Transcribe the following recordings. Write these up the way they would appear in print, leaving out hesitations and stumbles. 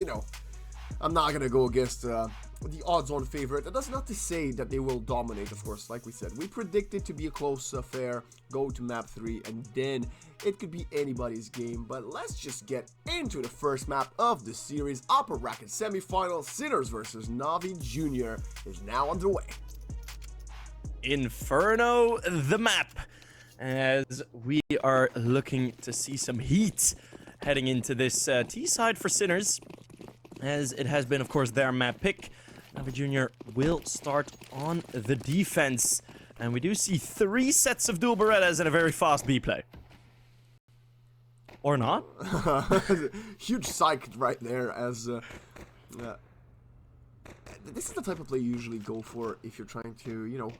you know, I'm not gonna go against the odds-on favorite. That's not to say that they will dominate, of course. Like we said, we predict it to be a close affair, go to map 3, and then it could be anybody's game. But let's just get into the first map of the series. Upper bracket semifinal, Sinners versus NAVI Jr. is now underway. Inferno, the map, as we are looking to see some heat heading into this T-side for Sinners, as it has been, of course, their map pick. NAVI Jr. will start on the defense, and we do see 3 sets of dual Berettas and a very fast B play. Or not? Huge psych right there, as this is the type of play you usually go for if you're trying to, you know,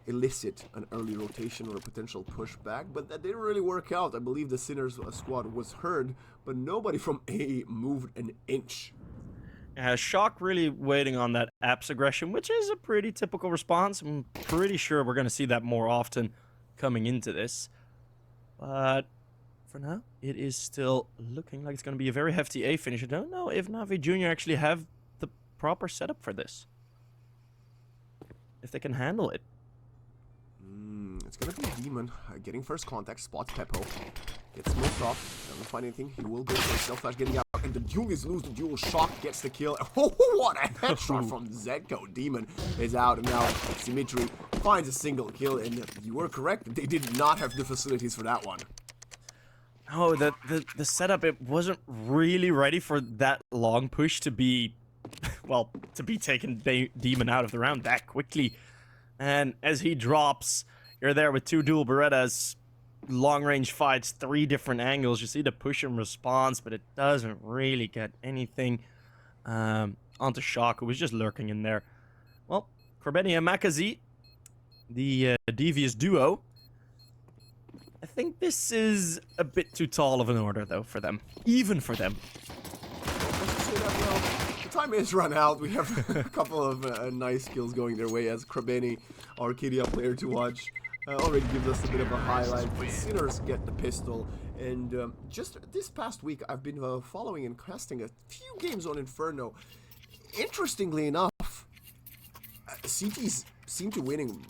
elicit an early rotation or a potential pushback, but that didn't really work out. I believe the Sinners squad was heard, but nobody from A moved an inch. Shock really waiting on that apps aggression, which is a pretty typical response. I'm pretty sure we're going to see that more often coming into this. But for now, it is still looking like it's going to be a very hefty A finish. I don't know if NAVI Jr. actually have the proper setup for this. If they can handle it. It's going to be a Demon getting first contact, spots Peppo. Gets smoked off, doesn't find anything. He will go for a self-flash getting out, and the duel is loose. The duel Shock gets the kill. Oh, what a headshot from Zedko. Demon is out, and now Symmetry finds a single kill, and you were correct. They did not have the facilities for that one. Oh, the setup, it wasn't really ready for that long push to be, well, to be taking Demon out of the round that quickly. And as he drops, you're there with 2 dual Berettas. Long-range fights, 3 different angles. You see the push and response, but it doesn't really get anything onto Shock, who was just lurking in there. Well, Corbeni and Makazi, the devious duo. I think this is a bit too tall of an order, though, for them. Even for them. Well, the time is run out. We have a couple of nice kills going their way, as Corbeni, our Arcadia player to watch, already gives us a bit of a highlight. The Sinners get the pistol, and just this past week I've been following and casting a few games on Inferno. Interestingly enough, CTs seem to winning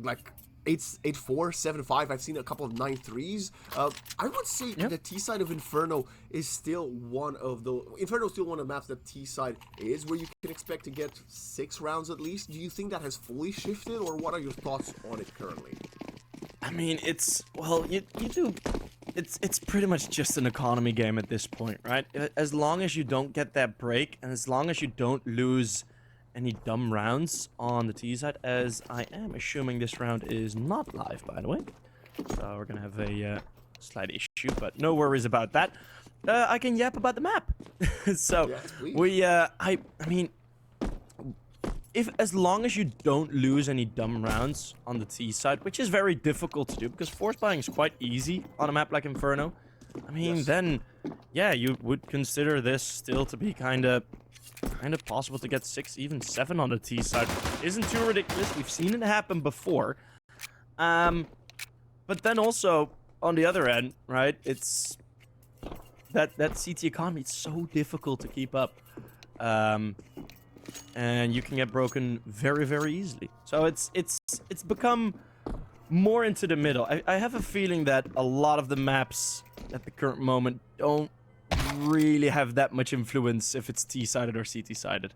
like 8-4, 7-5. I've seen a couple of 9-3s. I would say the T side of Inferno is still one of the Inferno is still one of the maps that T side is where you can expect to get 6 rounds at least. Do you think that has fully shifted, or what are your thoughts on it currently? I mean, it's, well, you do, it's pretty much just an economy game at this point, right? As long as you don't get that break, and as long as you don't lose any dumb rounds on the T side, as I am assuming this round is not live, by the way. So we're gonna have a slight issue, but no worries about that. I can yap about the map. So yes, I mean, as long as you don't lose any dumb rounds on the T side, which is very difficult to do because force buying is quite easy on a map like Inferno. I mean, then yeah, you would consider this still to be kind of possible to get 6, even 7 on the T side. Isn't too ridiculous. We've seen it happen before. But then also on the other end, right? It's that CT economy. It's so difficult to keep up, and you can get broken very, very easily. So it's become more into the middle. I have a feeling that a lot of the maps at the current moment don't really have that much influence if it's T-sided or CT-sided,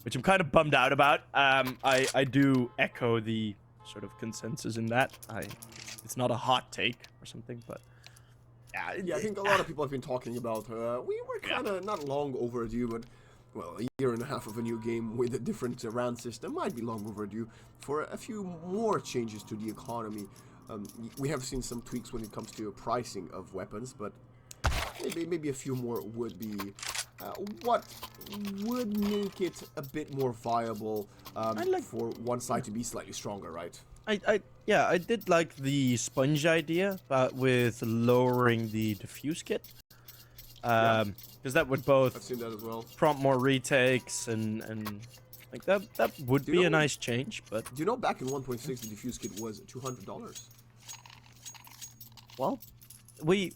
which I'm kind of bummed out about. I do echo the sort of consensus in that. It's not a hot take or something, but yeah, I think a lot of people have been talking about we were kind of not long overdue, but well, a year and a half of a new game with a different round system might be long overdue for a few more changes to the economy. We have seen some tweaks when it comes to pricing of weapons, but maybe a few more would be what would make it a bit more viable for one side to be slightly stronger, right? Yeah, I did like the sponge idea, but with lowering the diffuse kit. Because that would both I've seen that as well. Prompt more retakes and like that would be a nice change. But do you know back in 1.6 the diffuse kit was $200? Well, we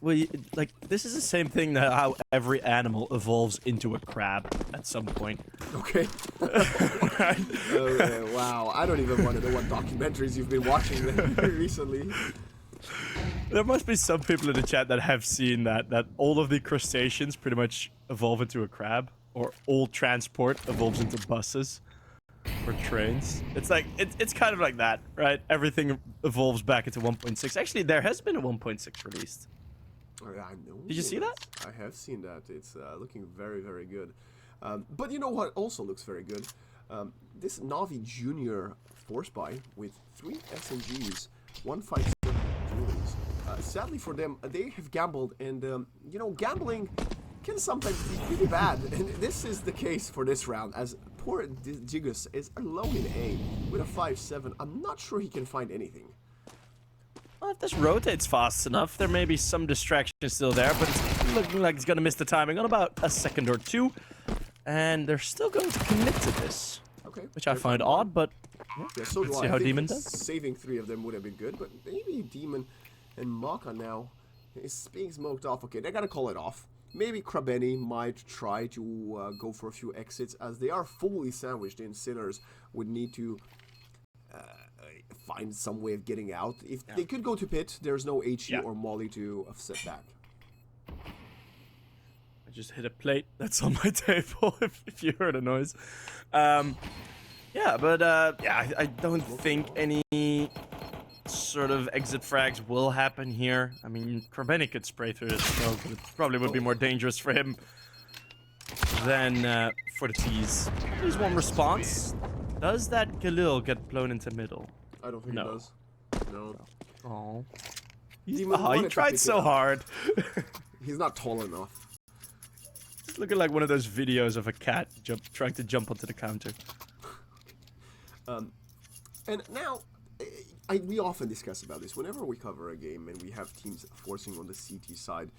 like this is the same thing that how every animal evolves into a crab at some point. Okay. Right? Okay, wow, I don't even want to know what documentaries you've been watching recently. There must be some people in the chat that have seen that all of the crustaceans pretty much evolve into a crab, or all transport evolves into buses or trains. It's like it's kind of like that, right? Everything evolves back into 1.6. Actually, there has been a 1.6 released. I know. Did you see that? I have seen that. It's looking very, very good. But you know what also looks very good? This NAVI Junior force buy with 3 SMGs, 157 duels. Sadly for them, they have gambled, and you know, gambling can sometimes be pretty bad. And this is the case for this round, as poor Gigus is alone in A with a 5-7. I'm not sure he can find anything. Well, if this rotates fast enough, there may be some distraction still there, but it's looking like he's going to miss the timing on about a second or two. And they're still going to commit to this. Okay. Which I find odd, but yeah, so do let's I. see how I think Demon does. Saving 3 of them would have been good, but maybe Demon and Maka now is being smoked off. Okay, they got to call it off. Maybe Krabeni might try to go for a few exits, as they are fully sandwiched in. Sinners would need to find some way of getting out. If they could go to pit, there's no HE or Molly to set back. I just hit a plate that's on my table, if you heard a noise. Yeah, but yeah, I don't think any sort of exit frags will happen here. I mean, Krabeni could spray through this smoke, but it probably would be more dangerous for him than for the T's. There's one response. Does that Galil get blown into middle? I don't think it does. No. Oh. He tried so hard. He's not tall enough. It's looking like one of those videos of a cat trying to jump onto the counter. And now, we often discuss about this whenever we cover a game and we have teams forcing on the CT side.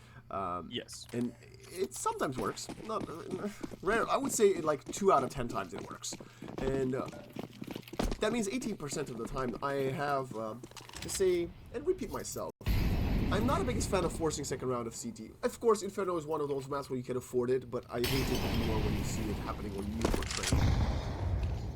Yes. And it sometimes works. Not rare. I would say like 2 out of 10 times it works. And that means 18% of the time I have to say and repeat myself. I'm not the biggest fan of forcing second round of CT. Of course, Inferno is one of those maps where you can afford it, but I hate it more when you see it happening on you or Train.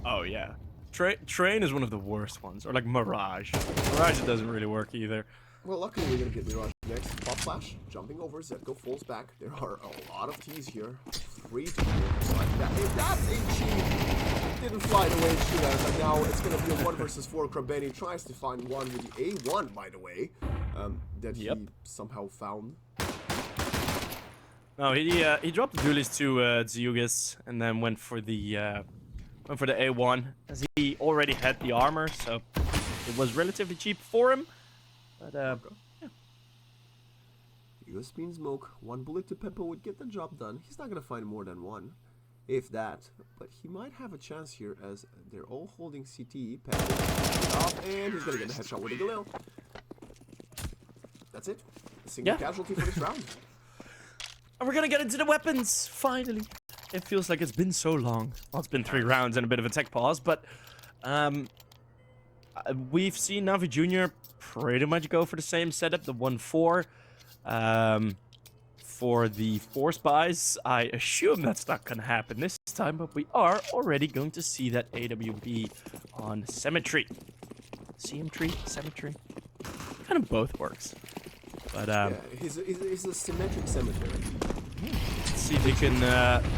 Oh, yeah. Train is one of the worst ones. Or like Mirage. Mirage doesn't really work either. Well, luckily we're going to get Mirage next. Pop Flash, jumping over, Zetko falls back. There are a lot of T's here. 3 to 4. Like that. If that HE didn't fly the way it should have, and now it's going to be a 1 versus 4. Krabeni tries to find one with the A1, by the way, that he somehow found. No, he dropped the duelies to Zeugas and then went for the A1, as he already had the armor, so it was relatively cheap for him. But yeah. USB and smoke. 1 bullet to Peppo would get the job done. He's not gonna find more than 1, if that. But he might have a chance here, as they're all holding CT. Peppo up, and he's gonna get the headshot with the Galil. That's it. A single casualty for this round. And we're gonna get into the weapons finally. It feels like it's been so long. Well, it's been 3 rounds and a bit of a tech pause, but we've seen NAVI Junior pretty much go for the same setup, the 1-4. For the force buys, I assume that's not gonna happen this time, but we are already going to see that AWB on Symmetry. Symmetry? Symmetry? Kind of both works. But yeah, he's a symmetric cemetery. Let's see if he can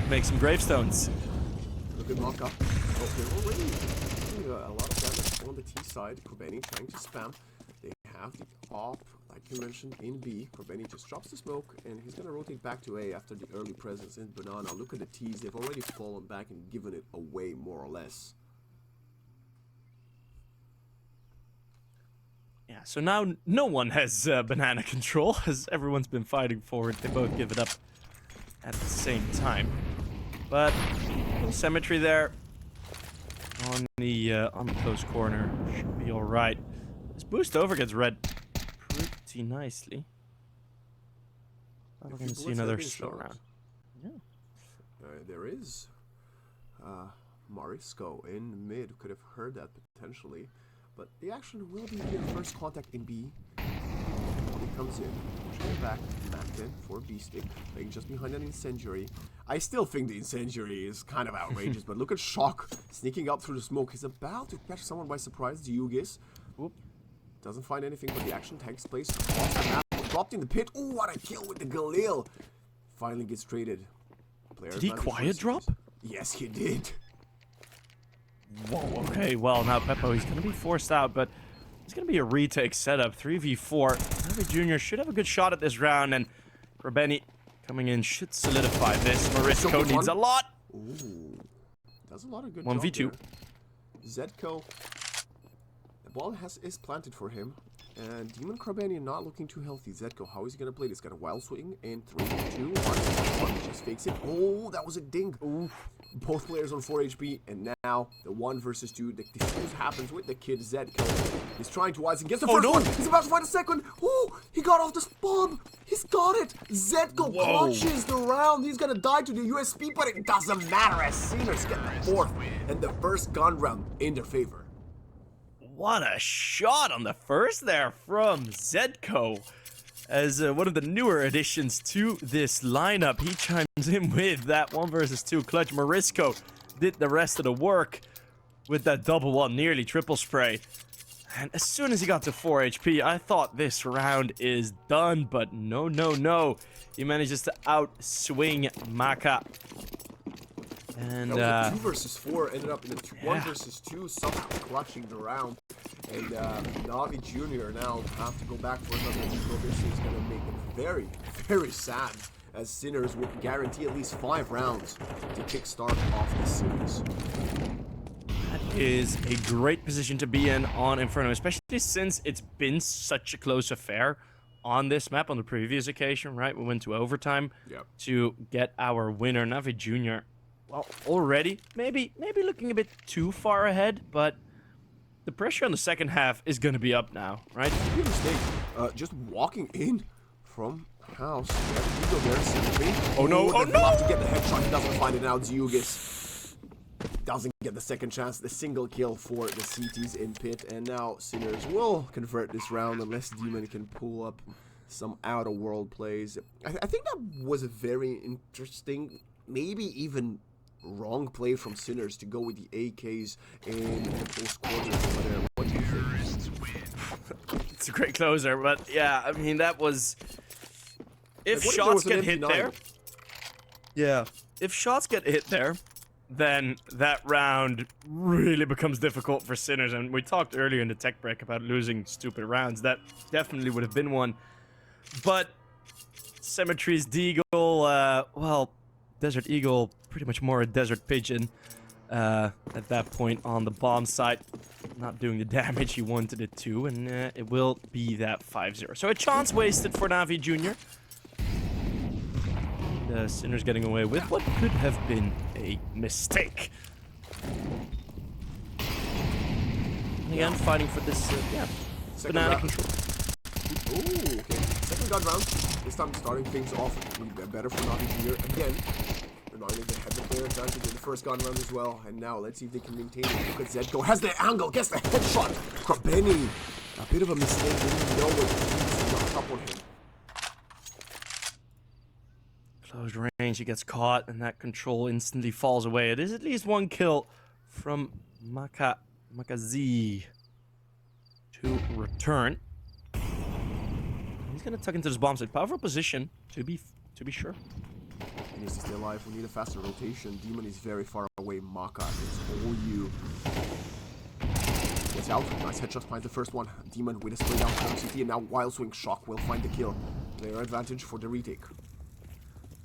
make some gravestones. Look at Maka. Oh, they're already doing a lot of damage on the T side. Krabeni trying to spam. They have the op, like you mentioned, in B. Krabeni just drops the smoke, and he's going to rotate back to A after the early presence in Banana. Look at the T's. They've already fallen back and given it away, more or less. Yeah, so now no one has banana control, as everyone's been fighting for it. They both give it up at the same time. But no Symmetry there on the close corner should be all right. This boost over gets read pretty nicely. We're going to see another slow round. Yeah. There is Marisco in mid. Could have heard that potentially. But the action will be here. First contact in B. He comes in. pushing it back then for B-Stick, playing just behind an Incendiary. I still think the Incendiary is kind of outrageous, but look at Shock sneaking up through the smoke. He's about to catch someone by surprise, Diugis. Doesn't find anything, but the action takes place across the map. Dropped in the pit. Oh, what a kill with the Galil. Finally gets traded. Did he quiet drop? Yes, he did. Whoa, okay, well, now Peppo, he's going to be forced out, but it's going to be a retake setup. 3v4. NAVI Jr. should have a good shot at this round, and Krabeni coming in should solidify this. Marisco needs a lot. Ooh, does a lot of good 1v2. Zedko. The ball is planted for him. And Demon Krabeni not looking too healthy. Zedko, how is he going to play this? Got a wild swing in 3, 2, 1. Just fakes it. Oh, that was a ding. Ooh. Both players on 4 HP. And now the 1 versus 2. The diffuse happens with the kid Zedko. He's trying to wise and gets the first one. He's about to find a second. Oh, he got off the bomb. He's got it. Zedko clutches the round. He's going to die to the USP, but it doesn't matter as Sinners get the 4th and the first gun round in their favor. What a shot on the first there from Zedko. As one of the newer additions to this lineup, he chimes in with that 1 versus 2 clutch. Marisco did the rest of the work with that double one, nearly triple spray. And as soon as he got to 4 HP, I thought this round is done, but no, no, no. He manages to outswing Maka. And that was a 2 versus 4, ended up in a 1 versus 2, somehow clutching the round. And NAVI Jr. now have to go back for another equal. This is going to make them very, very sad, as Sinners will guarantee at least 5 rounds to kickstart off this series. That is a great position to be in on Inferno, especially since it's been such a close affair on this map on the previous occasion, right? We went to overtime to get our winner, NAVI Jr. Well, already, maybe looking a bit too far ahead, but the pressure on the second half is going to be up now, right? Big mistake. Just walking in from house. You go there, simply. Oh no, oh no! About to get the headshot. He doesn't find it now. Ziugis doesn't get the second chance. The single kill for the CTs in pit. And now Sinners will convert this round unless Demon can pull up some out-of-world plays. I think that was a very interesting, maybe even wrong play from Sinners to go with the AKs in the close quarters. What do you think? It's a great closer, but yeah, I mean, that was... If shots get hit there... Yeah, if shots get hit there, then that round really becomes difficult for Sinners. And we talked earlier in the tech break about losing stupid rounds. That definitely would have been one. But Symmetry's Deagle, well, Desert Eagle, pretty much more a Desert Pigeon at that point on the bomb site. Not doing the damage he wanted it to, and it will be that 5-0. So a chance wasted for NAVI Jr. The Sinners getting away with what could have been a mistake. And again, fighting for this, banana control. Ooh, okay. Second gun round. This time starting things off better for NAVI Jr. Again, they're not only they had the player advantage in the first gun round as well. And now let's see if they can maintain it. Look at Zedko. Has the angle. Gets the headshot. Krabeni. A bit of a mistake. Didn't know what to up on him. Close range. He gets caught, and that control instantly falls away. It is at least one kill from Makazi to return. He's gonna tuck into this bomb site. Powerful position, to be sure. He needs to stay alive. We need a faster rotation. Demon is very far away. Maka is all you. Gets out. Nice headshot. Finds the first one. Demon with a spray down from CT, and now Wild Swing Shock will find the kill. Player advantage for the retake.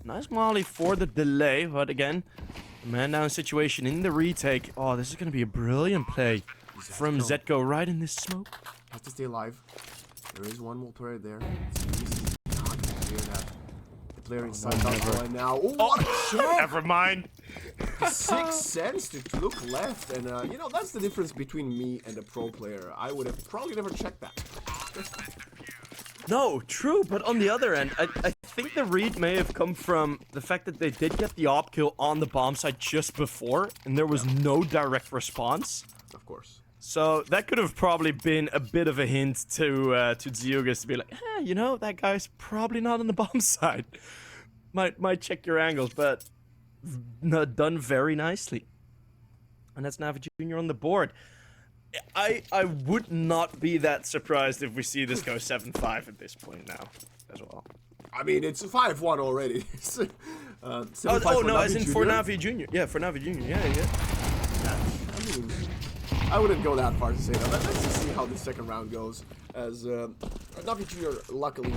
Nice molly for the delay, but again, man down situation in the retake. Oh, this is gonna be a brilliant play from Zedko right in this smoke. Has to stay alive. There is one more player there. He's not gonna clear that. The player inside right now. Oh, what a shot! Never mind. 6 cents to look left, and you know, that's the difference between me and a pro player. I would have probably never checked that. No, true, but on the other end, I think the read may have come from the fact that they did get the op kill on the bomb site just before, and there was no direct response. Of course. So that could have probably been a bit of a hint to Zeugas to be like, you know, that guy's probably not on the bomb side. Might check your angles, but done very nicely. And that's NAVI Jr. on the board. I would not be that surprised if we see this go 7-5 at this point now, as well. I mean, it's 5-1 already. Oh no, as in for NAVI Jr. Yeah, for NAVI Jr. Yeah. I mean, I wouldn't go that far to say that. Let's just see how the second round goes. As NAVI Jr. luckily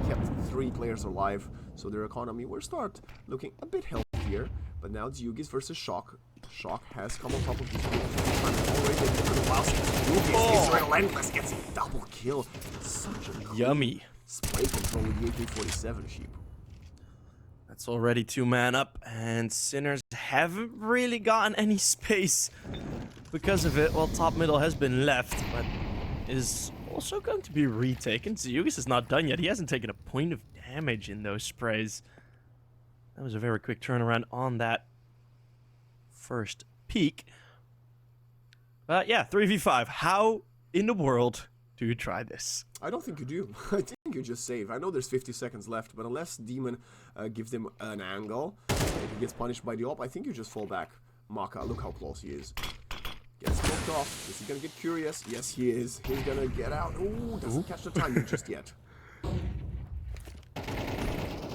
kept 3 players alive, so their economy will start looking a bit healthier. But now Zeugas versus Shock. Shock has come on top of this already. Whilst Zeugas is relentless, gets a double kill. Such a yummy spray control with the AK-47 sheep. That's already 2-man up, and Sinners haven't really gotten any space because of it. Well, top middle has been left, but is also going to be retaken. Zeugas is not done yet. He hasn't taken a point of damage in those sprays. That was a very quick turnaround on that first peak. But yeah, 3v5. How in the world do you try this? I don't think you do. I think you just save. I know there's 50 seconds left, but unless Demon gives him an angle and he gets punished by the op, I think you just fall back. Maka, look how close he is. Gets smoked off. Is he gonna get curious? Yes, he is. He's gonna get out. Ooh, doesn't catch the timing just yet. I'm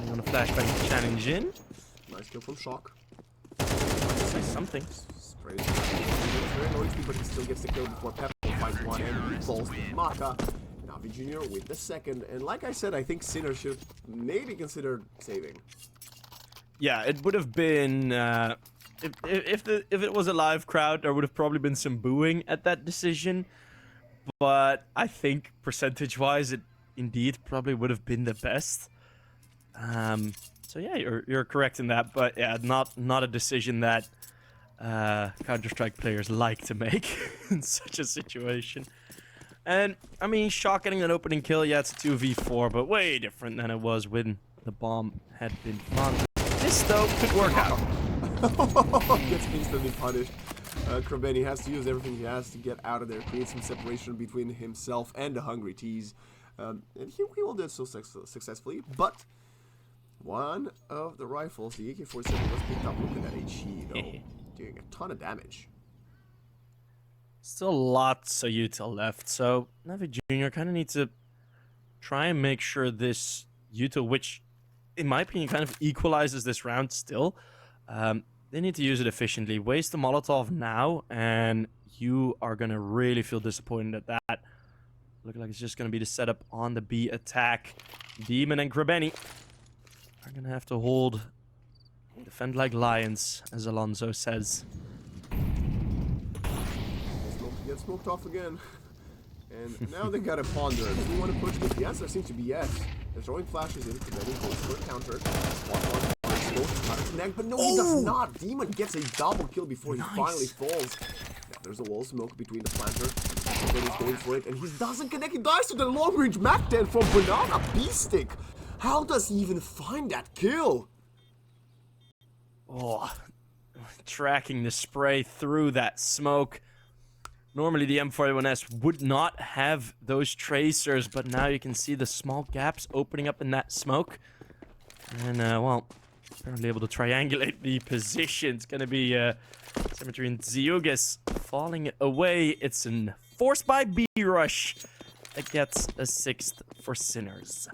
gonna flashbang challenge in. Nice kill from Shock. Say something. Sprays. Very noisy, but he still gets the kill before Pepper finds one and falls to Maka. NAVI Jr. with the second. And like I said, I think Sinner should maybe consider saving. Yeah, it would have been if it was a live crowd, there would have probably been some booing at that decision. But I think percentage-wise, it indeed probably would have been the best. So yeah, you're correct in that, but yeah, not a decision that Counter-Strike players like to make in such a situation. And I mean, Shock getting an opening kill, yeah, it's a 2v4, but way different than it was when the bomb had been planted. This though could work out. Gets instantly punished. Krabeni has to use everything he has to get out of there, create some separation between himself and the Hungry Tees. And he will do it so successfully, but one of the rifles, the AK-47, was picked up. Look at that HE, though. Doing a ton of damage. Still lots of util left, so NAVI Jr. kind of needs to try and make sure this util, which in my opinion kind of equalizes this round still, they need to use it efficiently. Waste the Molotov now, and you are going to really feel disappointed at that. Looking like it's just going to be the setup on the B attack. Demon and Krabeni are going to have to hold, defend like lions, as Alonso says. Get smoked off again. And now they gotta ponder. Do we want to push this? The answer seems to be yes. They're throwing flashes in. Krabeni goes for a counter. Trying to connect, but no, he does not. Demon gets a double kill before he finally falls. Now there's a wall smoke between the planter. Krabeni's going for it, and he doesn't connect. He dies to the long-range MAC-10 from Banana B-Stick. How does he even find that kill? Oh, tracking the spray through that smoke. Normally the M41S would not have those tracers, but now you can see the small gaps opening up in that smoke. And, well, apparently able to triangulate the position. It's going to be Symmetry and Zeugas falling away. It's an forced by B rush that gets a 6th for Sinners.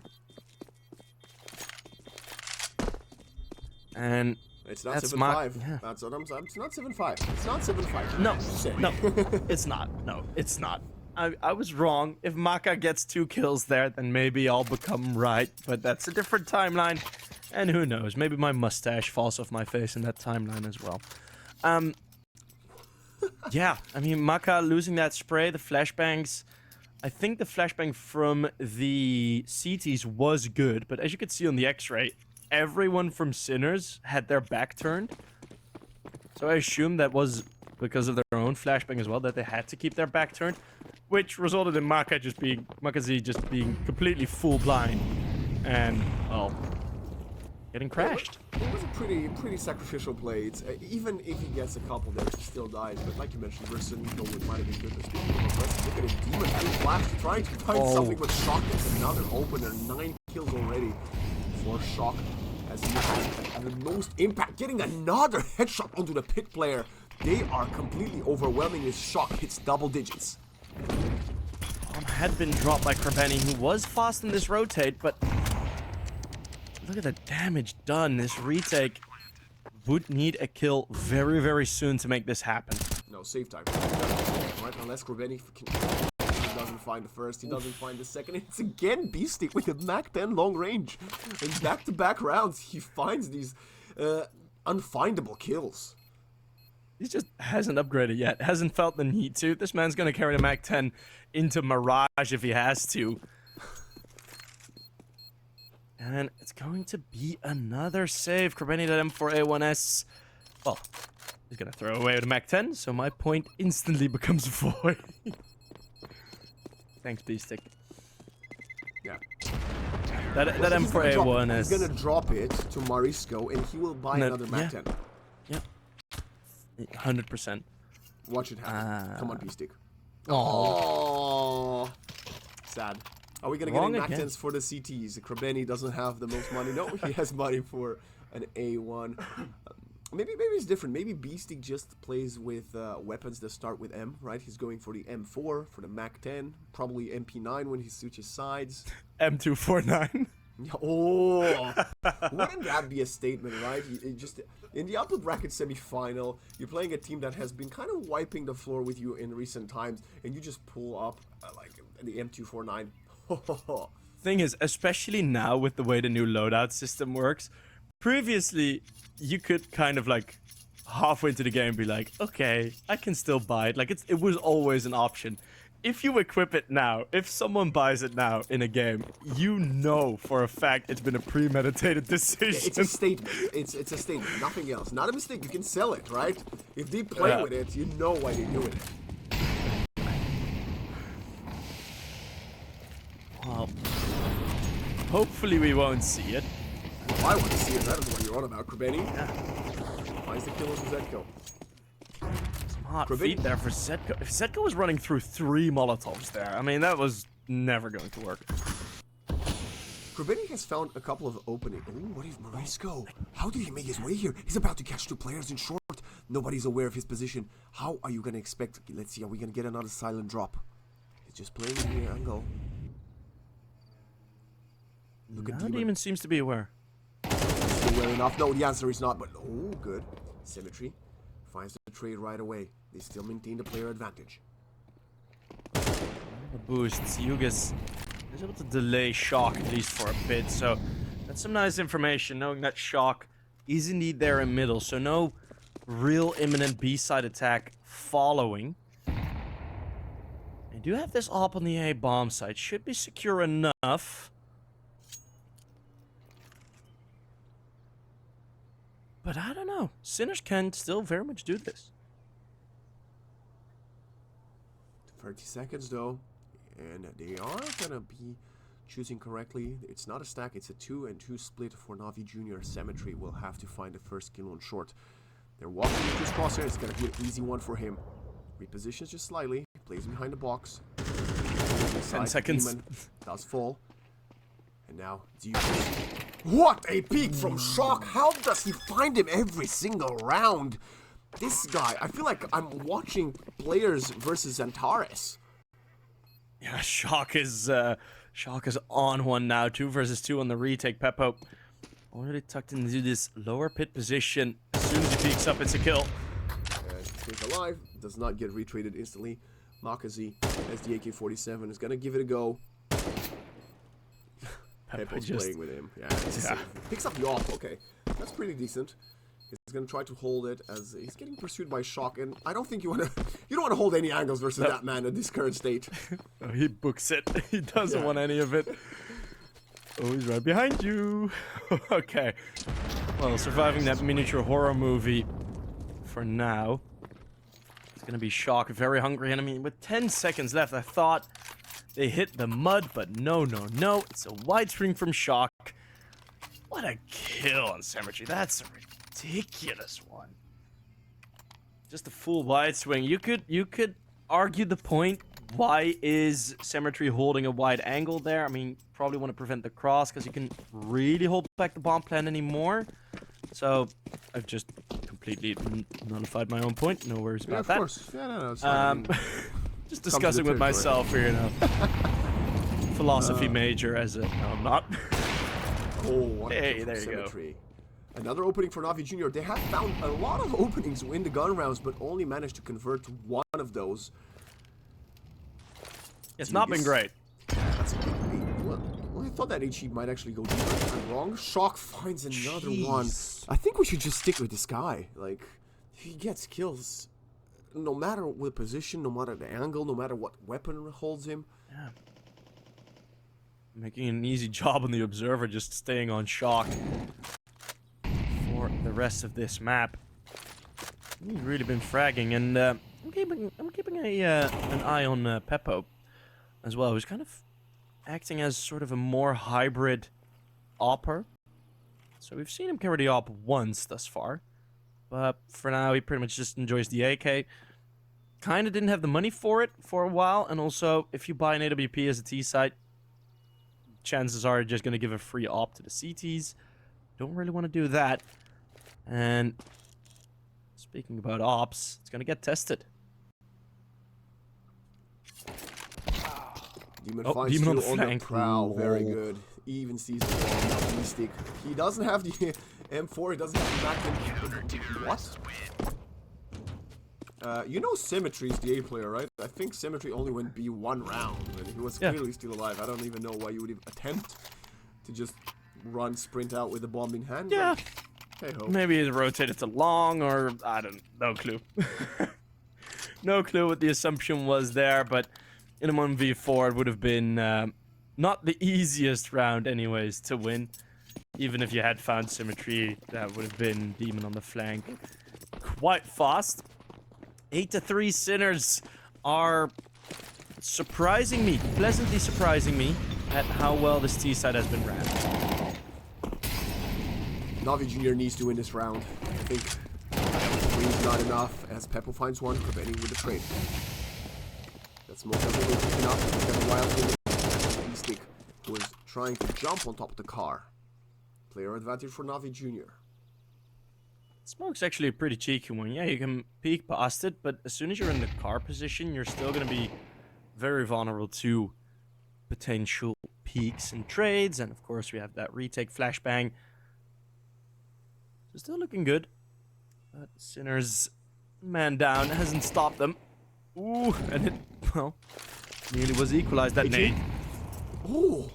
And it's not that's 7-5. Yeah. That's what I'm saying. It's not 7-5. It's not 7-5. No, it's not. No, it's not. I was wrong. If Maka gets 2 kills there, then maybe I'll become right. But that's a different timeline. And who knows? Maybe my mustache falls off my face in that timeline as well. Yeah, I mean, Maka losing that spray, the flashbangs. I think the flashbang from the CTs was good. But as you could see on the X-ray, everyone from Sinners had their back turned. So I assume that was because of their own flashbang as well, that they had to keep their back turned, which resulted in Makazi just being completely full blind. And, well, getting crashed. It was a pretty sacrificial play. It's, even if he gets a couple there, he still dies. But like you mentioned, versus Nico might have been good. Let's look at it. Demon Flash trying to find something with Shock. It's another opener. 9 kills already for Shock, as he has the most impact. Getting another headshot onto the pit player. They are completely overwhelming as Shock hits double digits. Bomb had been dropped by Krabeni, who was fast in this rotate, but look at the damage done. This retake would need a kill very, very soon to make this happen. No, save time. Right, unless Krabeni doesn't find the first, he doesn't find the second. It's again Beastic with a Mac 10 long range. In back-to-back rounds, he finds these unfindable kills. He just hasn't upgraded yet. Hasn't felt the need to. This man's going to carry the Mac 10 into Mirage if he has to. And it's going to be another save. Krabeni at M4A1S. Well, he's going to throw away the Mac 10, so my point instantly becomes void. Thanks, Beastic. Yeah. That M4A1S. He's going to drop it to Marisco, and he will buy another Mac 10. Yeah. 100%. Watch it happen. Come on, Beastic. Oh. Sad. Are we gonna get Mac 10s for the CTs? Krabeni doesn't have the most money. No, he has money for an A1. Maybe it's different. Maybe Beastic just plays with weapons that start with M, right? He's going for the M4, for the Mac 10, probably MP9 when he switches sides. M249. Oh, wouldn't that be a statement, right? You just in the upper bracket semi-final, you're playing a team that has been kind of wiping the floor with you in recent times, and you just pull up like the M249. Thing is, especially now with the way the new loadout system works, previously you could kind of like halfway into the game be like, okay, I can still buy it. Like it was always an option. If you equip it now, if someone buys it now in a game, you know for a fact it's been a premeditated decision. It's a statement. It's a statement. Nothing else. Not a mistake. You can sell it, right? If they play with it, you know why they're doing it. Well, hopefully we won't see it. Well, I want to see it. That is what you're on about, Krabeni. Yeah. Finds the kill with Zetko. Hot feet there for Zetko. If Zetko was running through 3 Molotovs there, I mean, that was never going to work. Krabeni has found a couple of openings. Oh, what is Marisco? How did he make his way here? He's about to catch 2 players in short. Nobody's aware of his position. How are you going to expect? Let's see, are we going to get another silent drop? He's just playing in the angle. Look at Demon seems to be aware. Still well enough. No, the answer is not, but oh, good. Symmetry finds the trade right away. They still maintain the player advantage. The boosts. Yugas is able to delay Shock at least for a bit, so that's some nice information, knowing that Shock is indeed there in middle, so no real imminent B-side attack following. They do have this op on the A bomb site. Should be secure enough. But I don't know. Sinners can still very much do this. 30 seconds though, and they are gonna be choosing correctly. It's not a stack, it's a 2-2 split for Navi Junior. Symmetry will have to find the first kill on short. They're walking into his crosshair. It's gonna be an easy one for him. Repositions just slightly, plays behind the box. 10 seconds. Demon does fall. And now what a peek from Shock! How does he find him every single round? This guy, I feel like I'm watching players versus Antares. Yeah, Shock is on one now. 2 versus 2 on the retake. Peppo already tucked into this lower pit position. As soon as he peeks up, it's a kill. And he stays alive. Does not get retraded instantly. Makazi, as the AK-47, is gonna give it a go. Peppo's playing with him. Yeah. Picks up the off. Okay, that's pretty decent. He's gonna try to hold it as he's getting pursued by Shock, and I don't think you don't want to hold any angles versus that man at this current state. Oh, he books it. He doesn't want any of it. Oh, he's right behind you. Okay. Well, surviving that miniature horror movie for now. It's gonna be Shock, very hungry, and I mean, with 10 seconds left, I thought they hit the mud, but no. It's a wide swing from Shock. What a kill on Cemetery. That's a ridiculous one. Just a full wide swing. You could argue the point. Why is Cemetery holding a wide angle there? I mean, probably want to prevent the cross because you can really hold back the bomb plan anymore. So I've just completely nullified my own point. No worries about that. Of course. Yeah, no, it's fine. Just discussing with myself here, you know. Philosophy major as a... No, I'm not. Oh, what hey, there you Cemetery. Another opening for NAVI Junior. They have found a lot of openings in the gun rounds, but only managed to convert one of those. It's not been great. That's a good lead. Well, I thought that HE might actually go deeper. I'm wrong. Shock finds another one. I think we should just stick with this guy. Like, he gets kills. No matter the position, no matter the angle, no matter what weapon holds him. Yeah. Making an easy job on the observer, just staying on Shock for the rest of this map. He's really been fragging, and I'm keeping an eye on Peppo as well, who's kind of acting as sort of a more hybrid opper. So we've seen him carry the op once thus far, but for now he pretty much just enjoys the AK. Kind of didn't have the money for it for a while, and also if you buy an AWP as a T site, chances are you're just going to give a free op to the CTs. Don't really want to do that. And speaking about ops, it's going to get tested. Demon Oh, finds Demon two on the on the flank. prowl. Very Lol. good. He even sees the ball. D-stick. He doesn't have the M4. He doesn't have the Magnum. What? You know Symmetry's the A player, right? I think Symmetry only went B one round, and he was clearly still alive. I don't even know why you would even attempt to just sprint out with the bomb in hand. Yeah. Hey ho. Maybe it rotated to long, or I don't. No clue. No clue what the assumption was there, but in a 1v4 it would have been not the easiest round, anyways, to win. Even if you had found Symmetry, that would have been Demon on the flank. Quite fast. 8-3 Sinners are surprising me, pleasantly surprising me, at how well this T side has been ran. NAVI Junior needs to win this round. I think three's not enough, as Peppo finds one, preventing with the trade. That's most definitely picking up. He's got a wild D-stick was trying to jump on top of the car. Player advantage for NAVI Junior. Smoke's actually a pretty cheeky one. Yeah, you can peek past it, but as soon as you're in the car position, you're still going to be very vulnerable to potential peeks and trades. And of course, we have that retake flashbang. So still looking good. But Sinner's man down hasn't stopped them. Ooh, and it, well, nearly was equalized that nade. Ooh.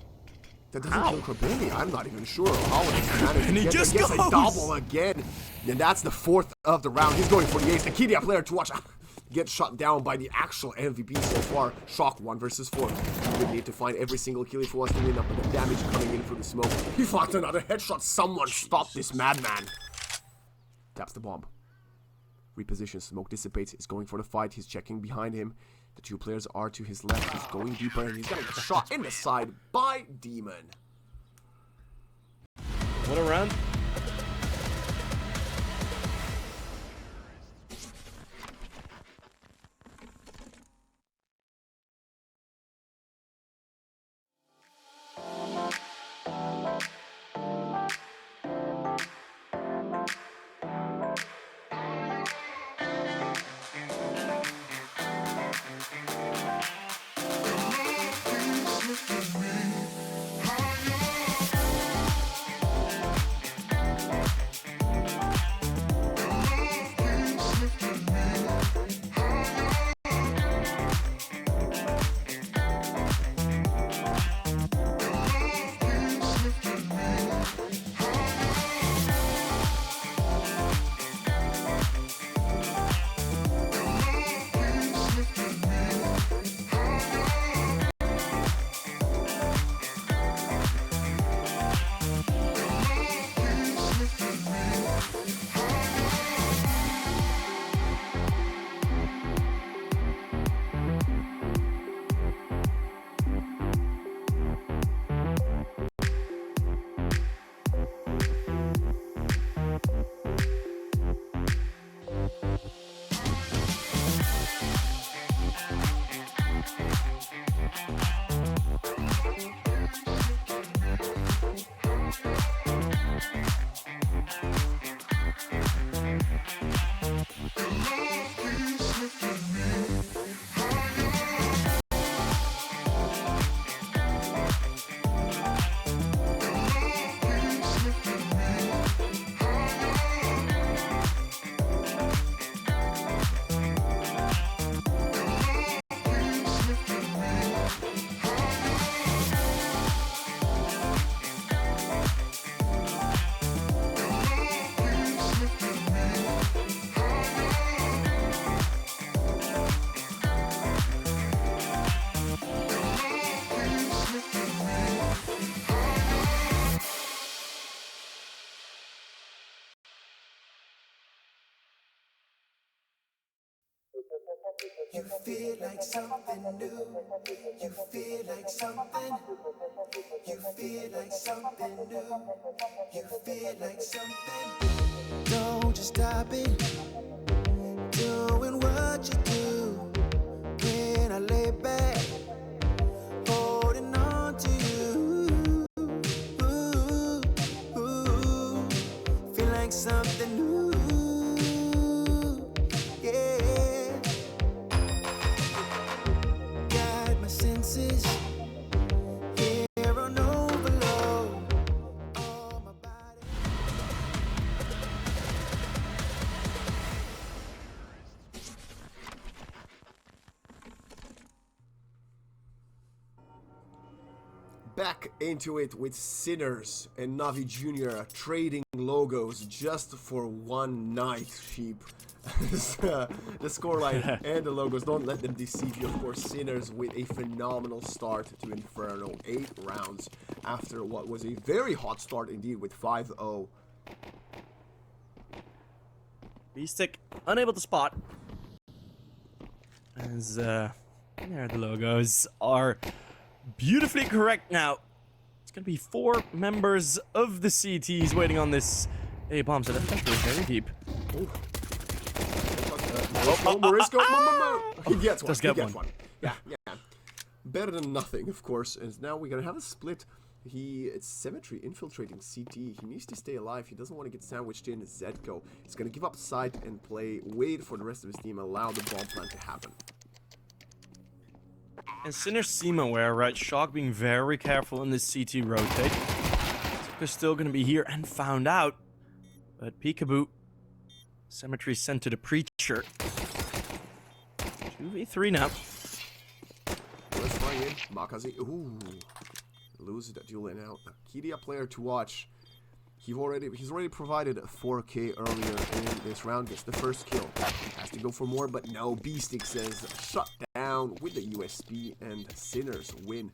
That doesn't kill Krabini. I'm not even sure how it's managed. And he just gets a goes! double again. And that's the fourth of the round. He's going for the ace. The Kidia player to watch get shot down by the actual MVP so far. Shock 1 versus 4. He would need to find every single kill if he wants to win up, but the damage coming in through the smoke. He fought another headshot. Someone stop this madman. Taps the bomb. Repositions. Smoke dissipates. He's going for the fight. He's checking behind him. The two players are to his left. He's going deeper, and he's gonna get shot in the side by Demon. What a round. You feel like something new. You feel like something. You feel like something new. You feel like something. Don't just stop it. Doing what you do. When I lay back, holding on to you. Ooh, ooh, feel like something new. Yeah. Got my senses here on overload. All my body. Back into it with Sinners and Navi Jr. trading logos just for one night, sheep. The scoreline and the logos, don't let them deceive you. Of course, Sinners with a phenomenal start to Inferno. 8 rounds after what was a very hot start indeed with 5-0. B-Stick unable to spot. As there the logos are beautifully correct now. It's gonna be 4 members of the CTs waiting on this A bomb, so that's actually very deep. Morisco, he gets one. Does get one. Yeah. Better than nothing, of course. And now we're gonna have a split. It's Symmetry infiltrating CT. He needs to stay alive. He doesn't want to get sandwiched in. Zedko. He's gonna give up side and play. Wait for the rest of his team. Allow the bomb plant to happen. And Sinners seem aware, right? Shock being very careful in this CT rotate. They're still gonna be here and found out. But peekaboo. Symmetry sent to the Preacher. 2v3 now. Let's fly in. Makazi. Ooh. Loses that duel in out. Kidia player to watch. He's already provided 4K earlier in this round. Gets the first kill. Has to go for more, but no. B-Stick says shut down with the USP, and Sinners win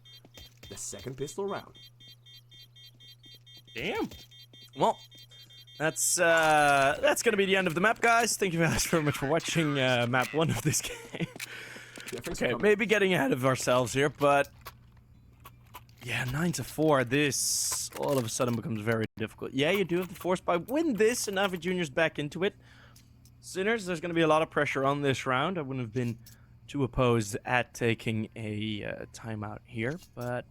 the second pistol round. Damn. Well, that's gonna be the end of the map, guys. Thank you guys very much for watching map 1 of this game. Yeah, okay, maybe getting ahead of ourselves here, but yeah, 9-4. This all of a sudden becomes very difficult. Yeah, you do have the force by win this, and Navi Junior's back into it. Sinners, there's gonna be a lot of pressure on this round. I wouldn't have been too opposed at taking a timeout here, but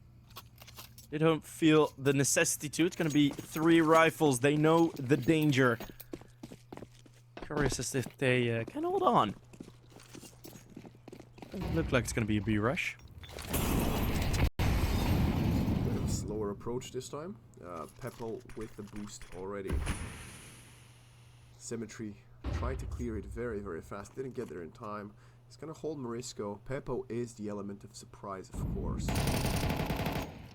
they don't feel the necessity to. It's going to be 3 rifles. They know the danger. Curious as if they can hold on. Doesn't look like it's going to be a B rush. Slower approach this time. Peppo with the boost already. Symmetry tried to clear it very, very fast. Didn't get there in time. He's going to hold Morisco. Peppo is the element of surprise, of course.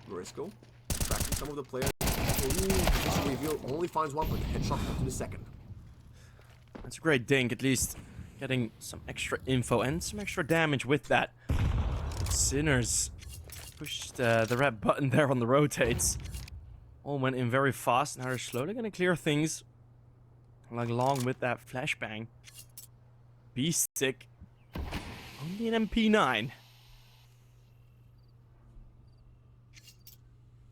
Morisco, tracking some of the players. Ooh, reveal only finds one, but the headshot to the second. That's a great dink, at least getting some extra info and some extra damage with that. Sinners pushed the red button there on the rotates. All went in very fast. Now they're slowly going to clear things. Like along with that flashbang. B-Stick. Only an MP9.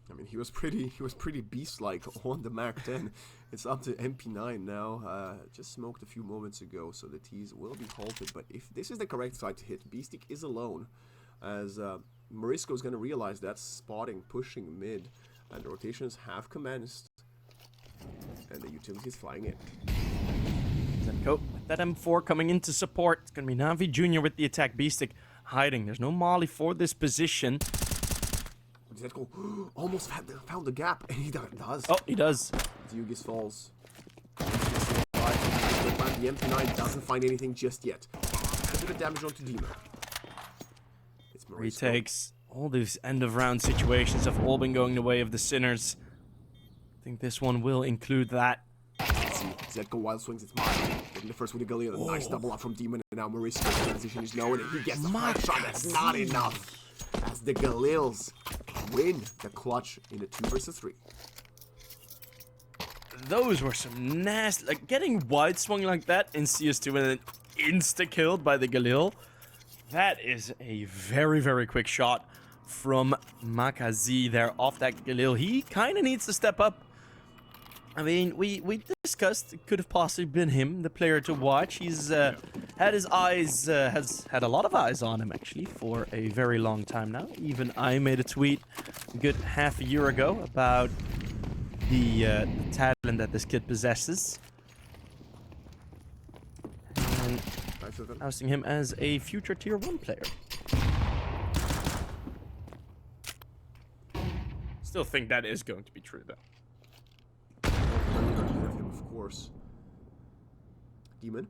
I mean, he was pretty beast-like on the Mac 10. It's up to MP9 now. Just smoked a few moments ago, so the T's will be halted. But if this is the correct side to hit, B-Stick is alone, as Morisco is going to realize that spotting, pushing mid, and the rotations have commenced, and the utility is flying in. Zedko with that M4 coming into support. It's going to be Navi Jr. with the attack. B-Stick hiding. There's no molly for this position. Zedko almost found the gap, and he does. Oh, he does. Zugis falls. The MP9 doesn't find anything just yet. A bit of damage onto Demon. It's Morisco. Retakes. All these end of round situations have all been going the way of the Sinners. I think this one will include that. Let's see. Zedko wild swings. It's mine. Getting the first with the Galil. A nice double up from Demon, and now Morisco's transition is known, and he gets the first shot. That's not enough. As the Galils win the clutch in a 2 versus 3. Those were some nasty, like getting wide swung like that in CS2 and then insta-killed by the Galil. That is a very, very quick shot from Makazi there off that Galil. He kind of needs to step up. I mean, we discussed it could have possibly been him, the player to watch. He's had his eyes, has had a lot of eyes on him actually for a very long time now. Even I made a tweet a good half a year ago about the talent that this kid possesses. And ousting him as a future tier 1 player. Still think that is going to be true though. Of course. Demon.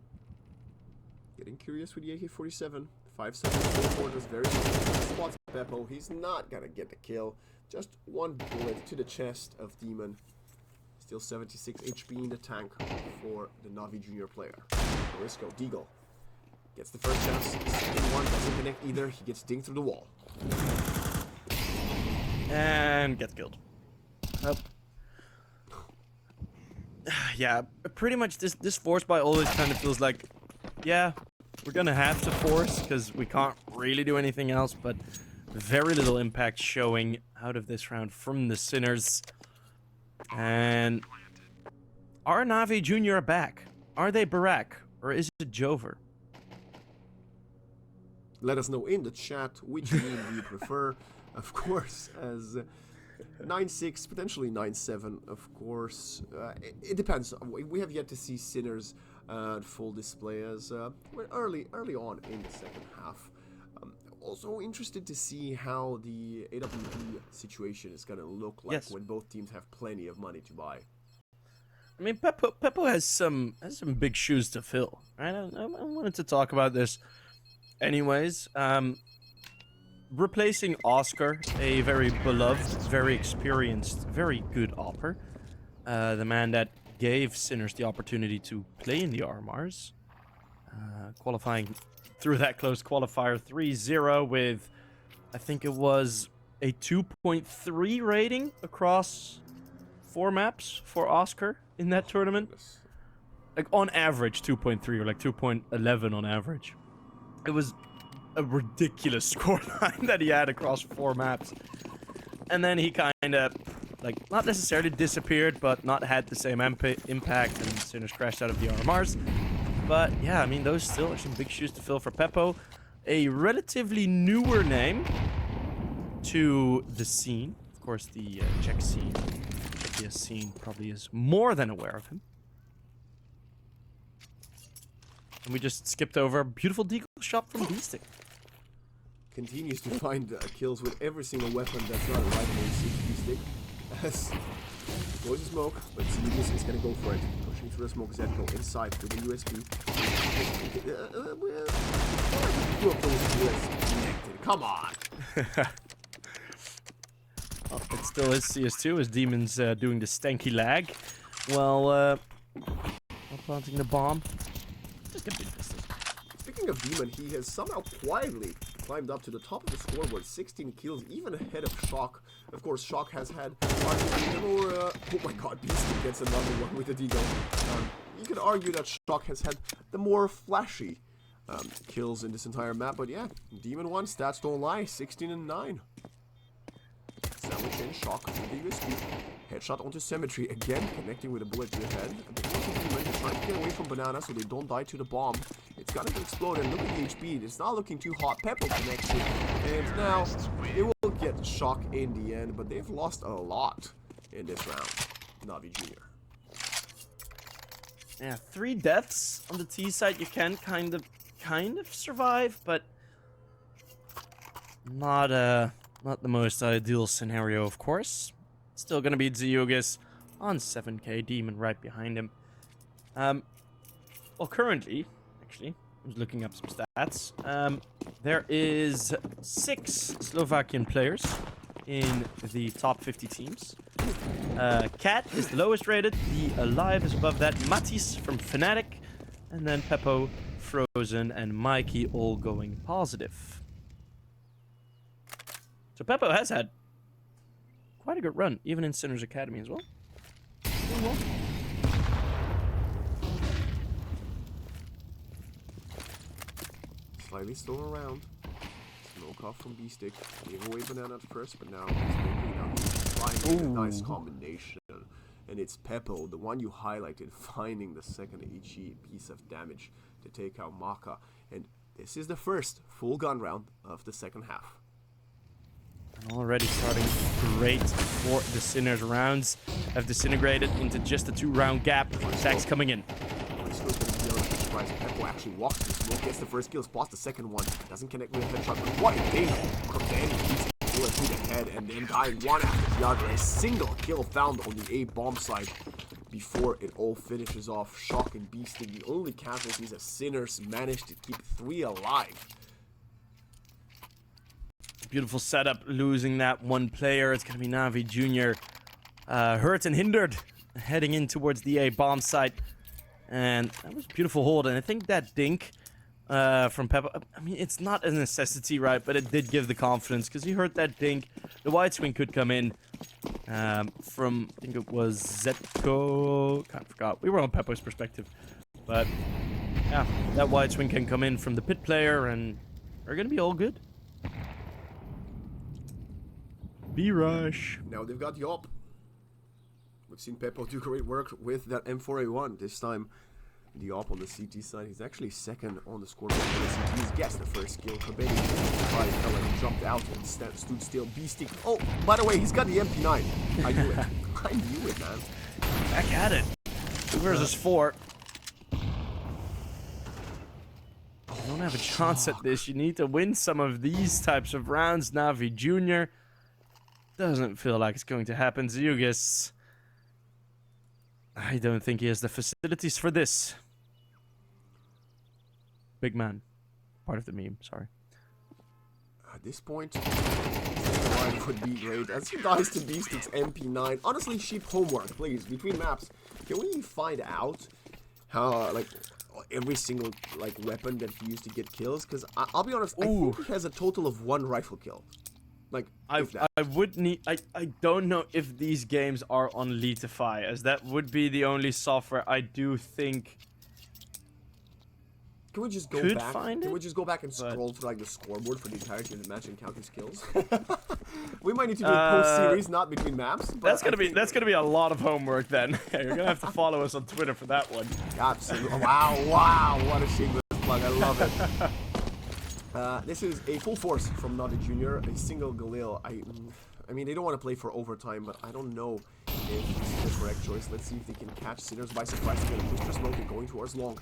Getting curious with the AK-47. 5-7 4 does very well. Spots Beppo. He's not gonna get the kill. Just one bullet to the chest of Demon. Still 76 HP in the tank for the Navi junior player. Morisco, Deagle. Gets the first chance. Second one doesn't connect either. He gets dinged through the wall. And gets killed. Oh. Yeah, pretty much this force buy always kind of feels like, yeah, we're gonna have to force because we can't really do anything else, but very little impact showing out of this round from the Sinners. And are Navi Junior back? Are they Barak? Or is it Jover? Let us know in the chat which meme you prefer. Of course, as 9-6, potentially 9-7, of course. It depends. We have yet to see Sinners full display as we're early on in the second half. Also interested to see how the AWP situation is going to look like when both teams have plenty of money to buy. I mean, Peppo has some big shoes to fill, right? I wanted to talk about this anyways. Replacing Oscar, a very beloved, very experienced, very good opper. The man that gave Sinners the opportunity to play in the RMRs. Qualifying through that close qualifier 3-0 with, I think it was a 2.3 rating across 4 maps for Oscar in that tournament. Like on average 2.3 or like 2.11 on average. It was a ridiculous scoreline that he had across 4 maps. And then he kind of, like, not necessarily disappeared, but not had the same impact, and Sinners crashed out of the RMRs. But yeah, I mean, those still are some big shoes to fill for Peppo. A relatively newer name to the scene. Of course, the Czech scene, Czechia scene probably is more than aware of him. And we just skipped over a beautiful deagle shot from Beastic. Continues to find kills with every single weapon that's not a rifle or 60 stick. As goes to smoke, but Zenius is gonna go for it. Pushing through the smoke, Zetko inside with the USB. Come on! Oh, it still is CS2 as Demon's doing the stanky lag. While planting the bomb. Just gonna do this. Speaking of Demon, he has somehow quietly climbed up to the top of the scoreboard, 16 kills, even ahead of Shock. Of course, Shock has had more, oh my god, Beastie gets another one with the Deagle. You could argue that Shock has had the more flashy kills in this entire map, but yeah, Demon 1, stats don't lie, 16 and 9. Sandwich in, Shock with the USB. Headshot onto Cemetery, again connecting with a bullet to the head. A bit more Demon, trying to get away from Banana so they don't die to the bomb. It's gonna explode, and look at the HP, it's not looking too hot. Peppo connects it, and now they will get Shock in the end, but they've lost a lot in this round. Navi Junior. Yeah, 3 deaths on the T side. You can kind of survive, but not the most ideal scenario, of course. Still gonna be Zeugas on 7k, Demon right behind him. Well, currently, actually, I was looking up some stats. There is 6 Slovakian players in the top 50 teams. Cat is the lowest rated. The Alive is above that. Matis from Fnatic, and then Peppo, Frozen, and Mikey all going positive. So Peppo has had quite a good run, even in Sinners Academy as well. Slightly stolen around. Smoke off from B-Stick. Gave away banana at first, but now he's making up. Finding a nice combination. And it's Peppo, the one you highlighted, finding the second HE piece of damage to take out Maka. And this is the first full gun round of the second half. Already starting great for the Sinners. Rounds have disintegrated into just a 2-round gap. Attacks coming in. Peppo actually walks to the smoke, gets the first kill, spots the second one, doesn't connect with a headshot, but what a thing! Krabeni beats the bullet through the head and then dying one after the other. A single kill found on the A bomb site before it all finishes off. Shock and Beasting, the only casualties as Sinners managed to keep 3 alive. Beautiful setup, losing that one player. It's going to be Navi Jr. Hurt and hindered, heading in towards the A bomb site. And that was a beautiful hold. And I think that dink from Peppo, I mean, it's not a necessity, right? But it did give the confidence because he heard that dink. The wide swing could come in from, I think it was Zetko. Kind of forgot. We were on Peppo's perspective. But yeah, that wide swing can come in from the pit player and we're going to be all good. B-Rush. Now they've got the op. We've seen Peppo do great work with that M4A1. This time, the op on the CT side. He's actually second on the scoreboard for the CT. He's gets the first kill. Krabeni jumped out and stood still. B-Stick. Oh, by the way, he's got the MP9. I knew it. I knew it, man. Back at it. 2 versus 4. You don't have a chance at this. You need to win some of these types of rounds. Navi Jr. doesn't feel like it's going to happen. Zeugas, I don't think he has the facilities for this. Big man. Part of the meme, sorry. At this point, line would be great. As he dies to B-Stick's MP9. Honestly, sheep homework, please. Between maps, can we find out how, like, every single, like, weapon that he used to get kills? Because I'll be honest, I think he has a total of 1 rifle kill. Like, I would need, I don't know if these games are on Letify, as that would be the only software I do think. Can we just go back? Can we just go back and scroll through like the scoreboard for the entirety of the match and count his kills? We might need to do a post-series, not between maps. But that's gonna be a lot of homework then. You're gonna have to follow us on Twitter for that one. Absolutely. Wow, what a shameless plug. I love it. This is a full force from Navi Jr. A single Galil. I mean, they don't want to play for overtime, but I don't know if this is the correct choice. Let's see if they can catch Sinners by surprise again. Mr. Smoke going towards long.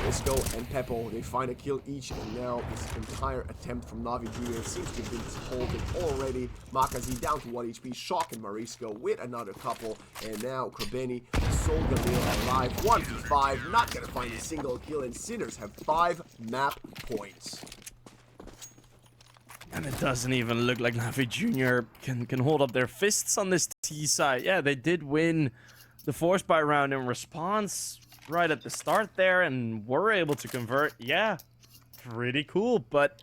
Risco and Peppo, they find a kill each, and now this entire attempt from Navi Jr. seems to have been halted already. Makazi down to 1 HP, Shock and Marisco with another couple, and now Krabeni, Soul Galil alive, 1v5, not gonna find a single kill, and Sinners have 5 map points. And it doesn't even look like Navi Jr. can hold up their fists on this T side. Yeah, they did win the force buy round in response right at the start there and were able to convert. Yeah, pretty cool. But,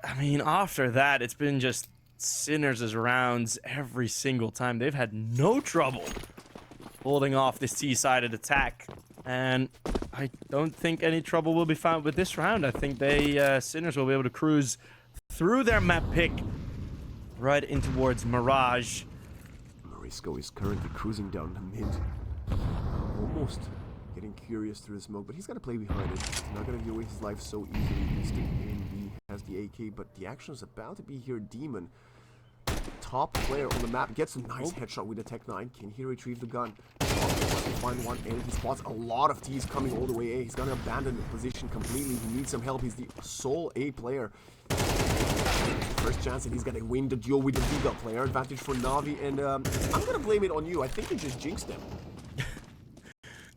I mean, after that, it's been just Sinners' rounds every single time. They've had no trouble holding off this T-sided attack. And I don't think any trouble will be found with this round. I think Sinners will be able to cruise through their map pick right in towards Mirage. Marisco is currently cruising down the mid. Almost getting curious through the smoke, but he's got to play behind it. He's not going to give away his life so easily. He's in B, has the AK, but the action is about to be here. Demon, top player on the map, gets a nice headshot with the Tech 9. Can he retrieve the gun? Find one, and he spots a lot of T's coming all the way A. He's going to abandon the position completely. He needs some help. He's the sole A player. First chance that he's gonna win the duel with the Viga player. Advantage for Navi, and I'm gonna blame it on you. I think he just jinxed them.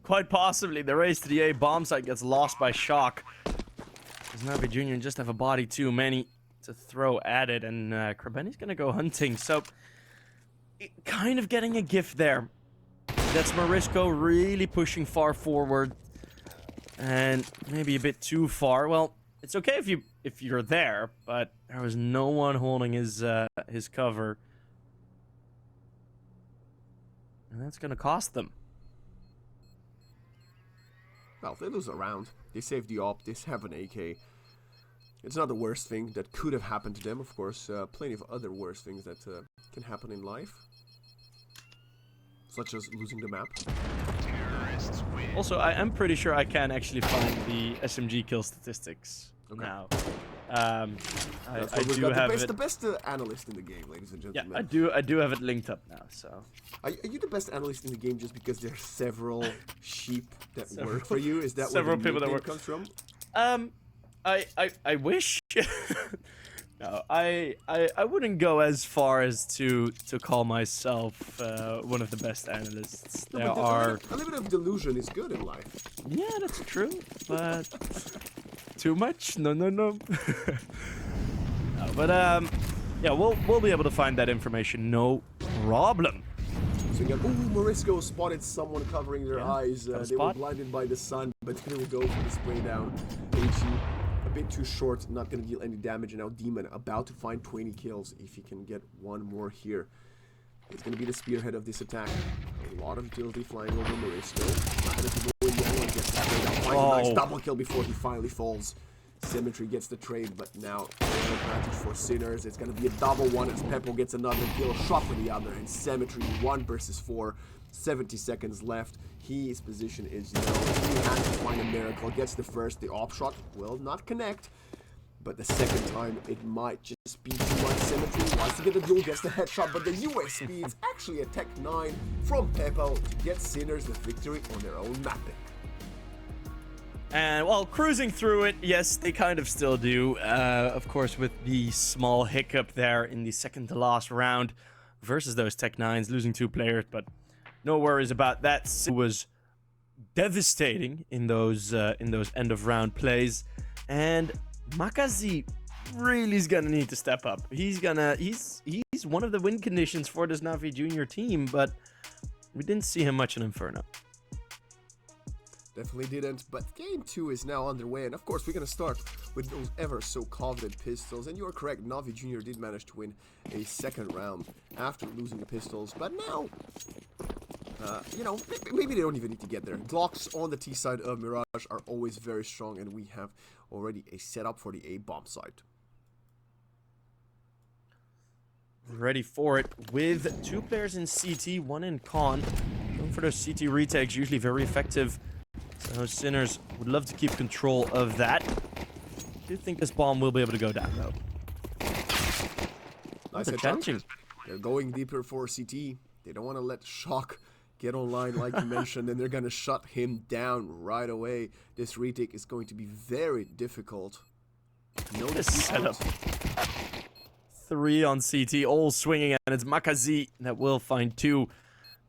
Quite possibly. The race to the A bomb site gets lost by Shock. Because Navi Jr. just have a body too many to throw at it, and Krabeni's gonna go hunting. So, kind of getting a gift there. That's Marisco really pushing far forward, and maybe a bit too far. Well, it's okay if you're there, but there was no one holding his cover, and that's gonna cost them. Well, they lose a round. They save the op. They have an AK. It's not the worst thing that could have happened to them, of course. Plenty of other worse things that can happen in life. Such as losing the map. Also, I'm pretty sure I can actually find the SMG kill statistics now. I do have the best analyst in the game, ladies and gentlemen. Yeah, I do have it linked up now. So, are you the best analyst in the game just because there are several sheep that work for you? Is that several where the people that work comes from? I wish. No, I wouldn't go as far as to call myself one of the best analysts. No, there but are a little bit of delusion is good in life. Yeah, that's true, but too much? No. No, but yeah, we'll be able to find that information, no problem. So you got, Morisco spotted someone covering their eyes. They were spot. blinded by the sun, but they will go for the spray down. HE, a bit too short, not going to deal any damage. And now Demon about to find 20 kills if he can get one more here. It's going to be the spearhead of this attack. A lot of utility flying over Morisco. Not going to go in yellow and get sprayed down. Finds a nice double kill before he finally falls. Symmetry gets the trade, but now advantage for Sinners. It's going to be a double one as Peppo gets another kill, shot for the other, and Symmetry 1 versus 4. 70 seconds left. His position is low. He has to find a miracle. Gets the first. The op shot will not connect, but the second time it might just be too much. Symmetry wants to get the duel, gets the headshot, but the US speeds actually a Tech 9 from Peppo to get Sinners the victory on their own mapping. And while cruising through it, yes, they kind of still do. Of course, with the small hiccup there in the second to last round versus those Tech 9s, losing 2 players, but no worries about that. It was devastating in those end of round plays, and Makazi really is gonna need to step up. He's one of the win conditions for this NAVI junior team, but we didn't see him much in Inferno. Definitely didn't, but game 2 is now underway, and of course we're going to start with those ever so coveted pistols. And you are correct, NAVI Junior did manage to win a second round after losing the pistols, but now, you know, maybe they don't even need to get there. Glocks on the T side of Mirage are always very strong, and we have already a setup for the A-bomb side. Ready for it with 2 players in CT, 1 in Con. Going for those CT retakes, usually very effective. So Sinners would love to keep control of that. I do think this bomb will be able to go down, though. Nice challenging. They're going deeper for CT. They don't want to let Shock get online, like you mentioned, and they're going to shut him down right away. This retake is going to be very difficult. No setup. 3 on CT, all swinging, and it's Makazi that will find 2.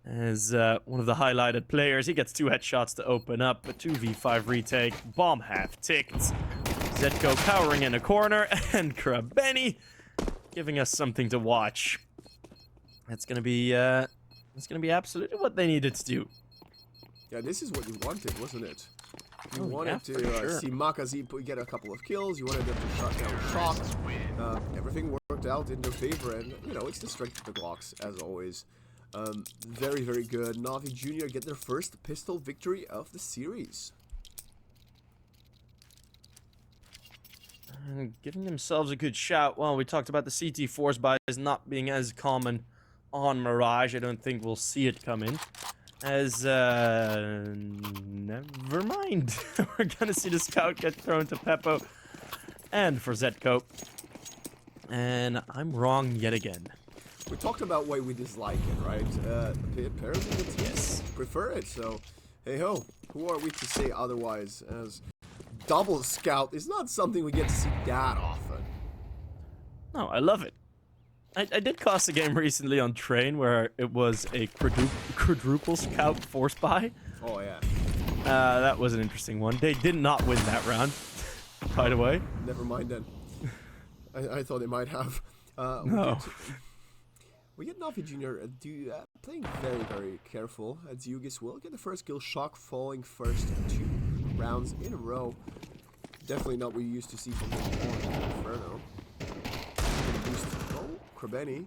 As one of the highlighted players, he gets 2 headshots to open up, a 2v5 retake, bomb half ticked. Zetko cowering in a corner, and Krabeni giving us something to watch. That's gonna be absolutely what they needed to do. Yeah, this is what you wanted, wasn't it? You wanted to see Makazi get a couple of kills. You wanted them to shut down Shock. Everything worked out in their favor, and you know it's the strength of the Glocks as always. Very, very good. NAVI Junior get their first pistol victory of the series. And giving themselves a good shout. Well, we talked about the CT force buys not being as common on Mirage. I don't think we'll see it come in. As, never mind. We're gonna see the scout get thrown to Peppo. And for Zetko. And I'm wrong yet again. We talked about why we dislike it, right? Apparently the teams prefer it, so hey ho, who are we to say otherwise? As double scout is not something we get to see that often. No, I love it. I did cost a game recently on Train where it was a quadruple scout force buy. Oh yeah. That was an interesting one. They did not win that round, by the way. Never mind then. I thought they might have. No. We get NAVI Junior playing very, very careful. Zugis will get the first kill. Shock falling first 2 rounds in a row. Definitely not what we used to see from him on Inferno. Oh, Krabeni.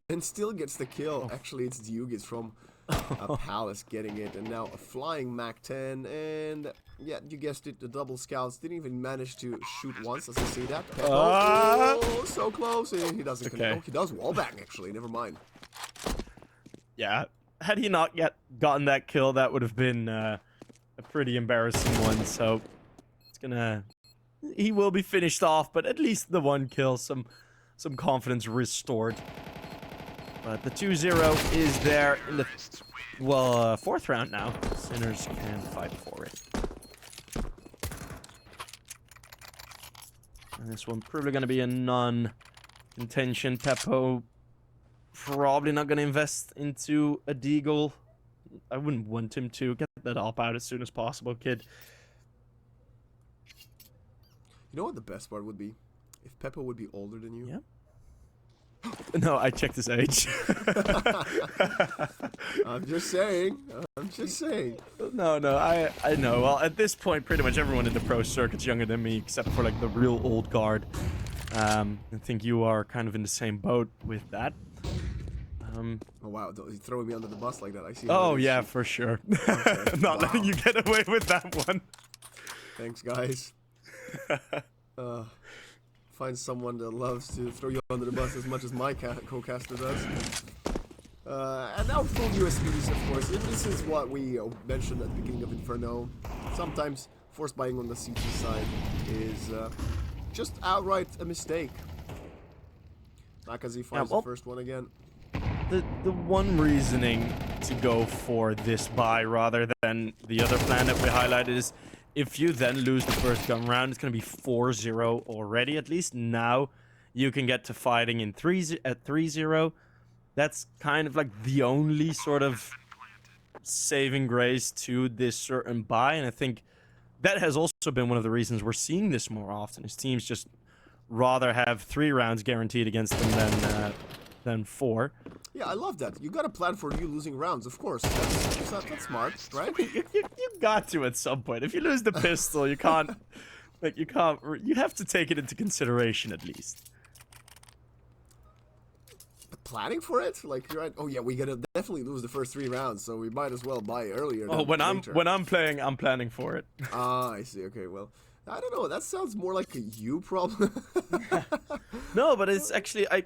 And still gets the kill. Actually, it's Zugis from Palace getting it. And now a flying Mac 10. And Yeah, you guessed it, the double scouts didn't even manage to shoot once, as I see that. Oh, so close. He doesn't connect. Oh, he does wallbang, actually. Never mind. Yeah, had he not gotten that kill, that would have been a pretty embarrassing one. So it's gonna, he will be finished off, but at least the one kill, some confidence restored. But the 2-0 is there in the fourth round now. Sinners can fight for it. And this one probably gonna be a non-contention. Peppo probably not gonna invest into a deagle. I wouldn't want him to. Get that op out as soon as possible, kid. You know what the best part would be? If Peppo would be older than you. Yeah. No, I checked his age. I'm just saying. No, I know. Well, at this point, pretty much everyone in the pro circuit's younger than me, except for like the real old guard. I think you are kind of in the same boat with that. Oh wow, he's throwing me under the bus like that. I see. Oh yeah, for sure. Okay. Not letting you get away with that one. Thanks, guys. Find someone that loves to throw you under the bus as much as my co-caster does. And now full USBs, of course. This is what we mentioned at the beginning of Inferno. Sometimes force buying on the CT side is just outright a mistake. Makazi finds the first one again. The one reasoning to go for this buy rather than the other plan that we highlighted is if you then lose the first gun round, it's going to be 4-0 already. At least now you can get to fighting in 3-0. That's kind of like the only sort of saving grace to this certain buy. And I think that has also been one of the reasons we're seeing this more often. Is teams just rather have 3 rounds guaranteed against them than 4. Yeah, I love that. You got to plan for you losing rounds, of course. That's smart, right? You got to at some point. If you lose the pistol, you can't. Like you have to take it into consideration at least. But planning for it, like you're right. Oh yeah, we gotta definitely lose the first 3 rounds, so we might as well buy earlier. Oh, when I'm playing, I'm planning for it. Ah, I see. Okay, well, I don't know. That sounds more like a you problem. No, but it's actually I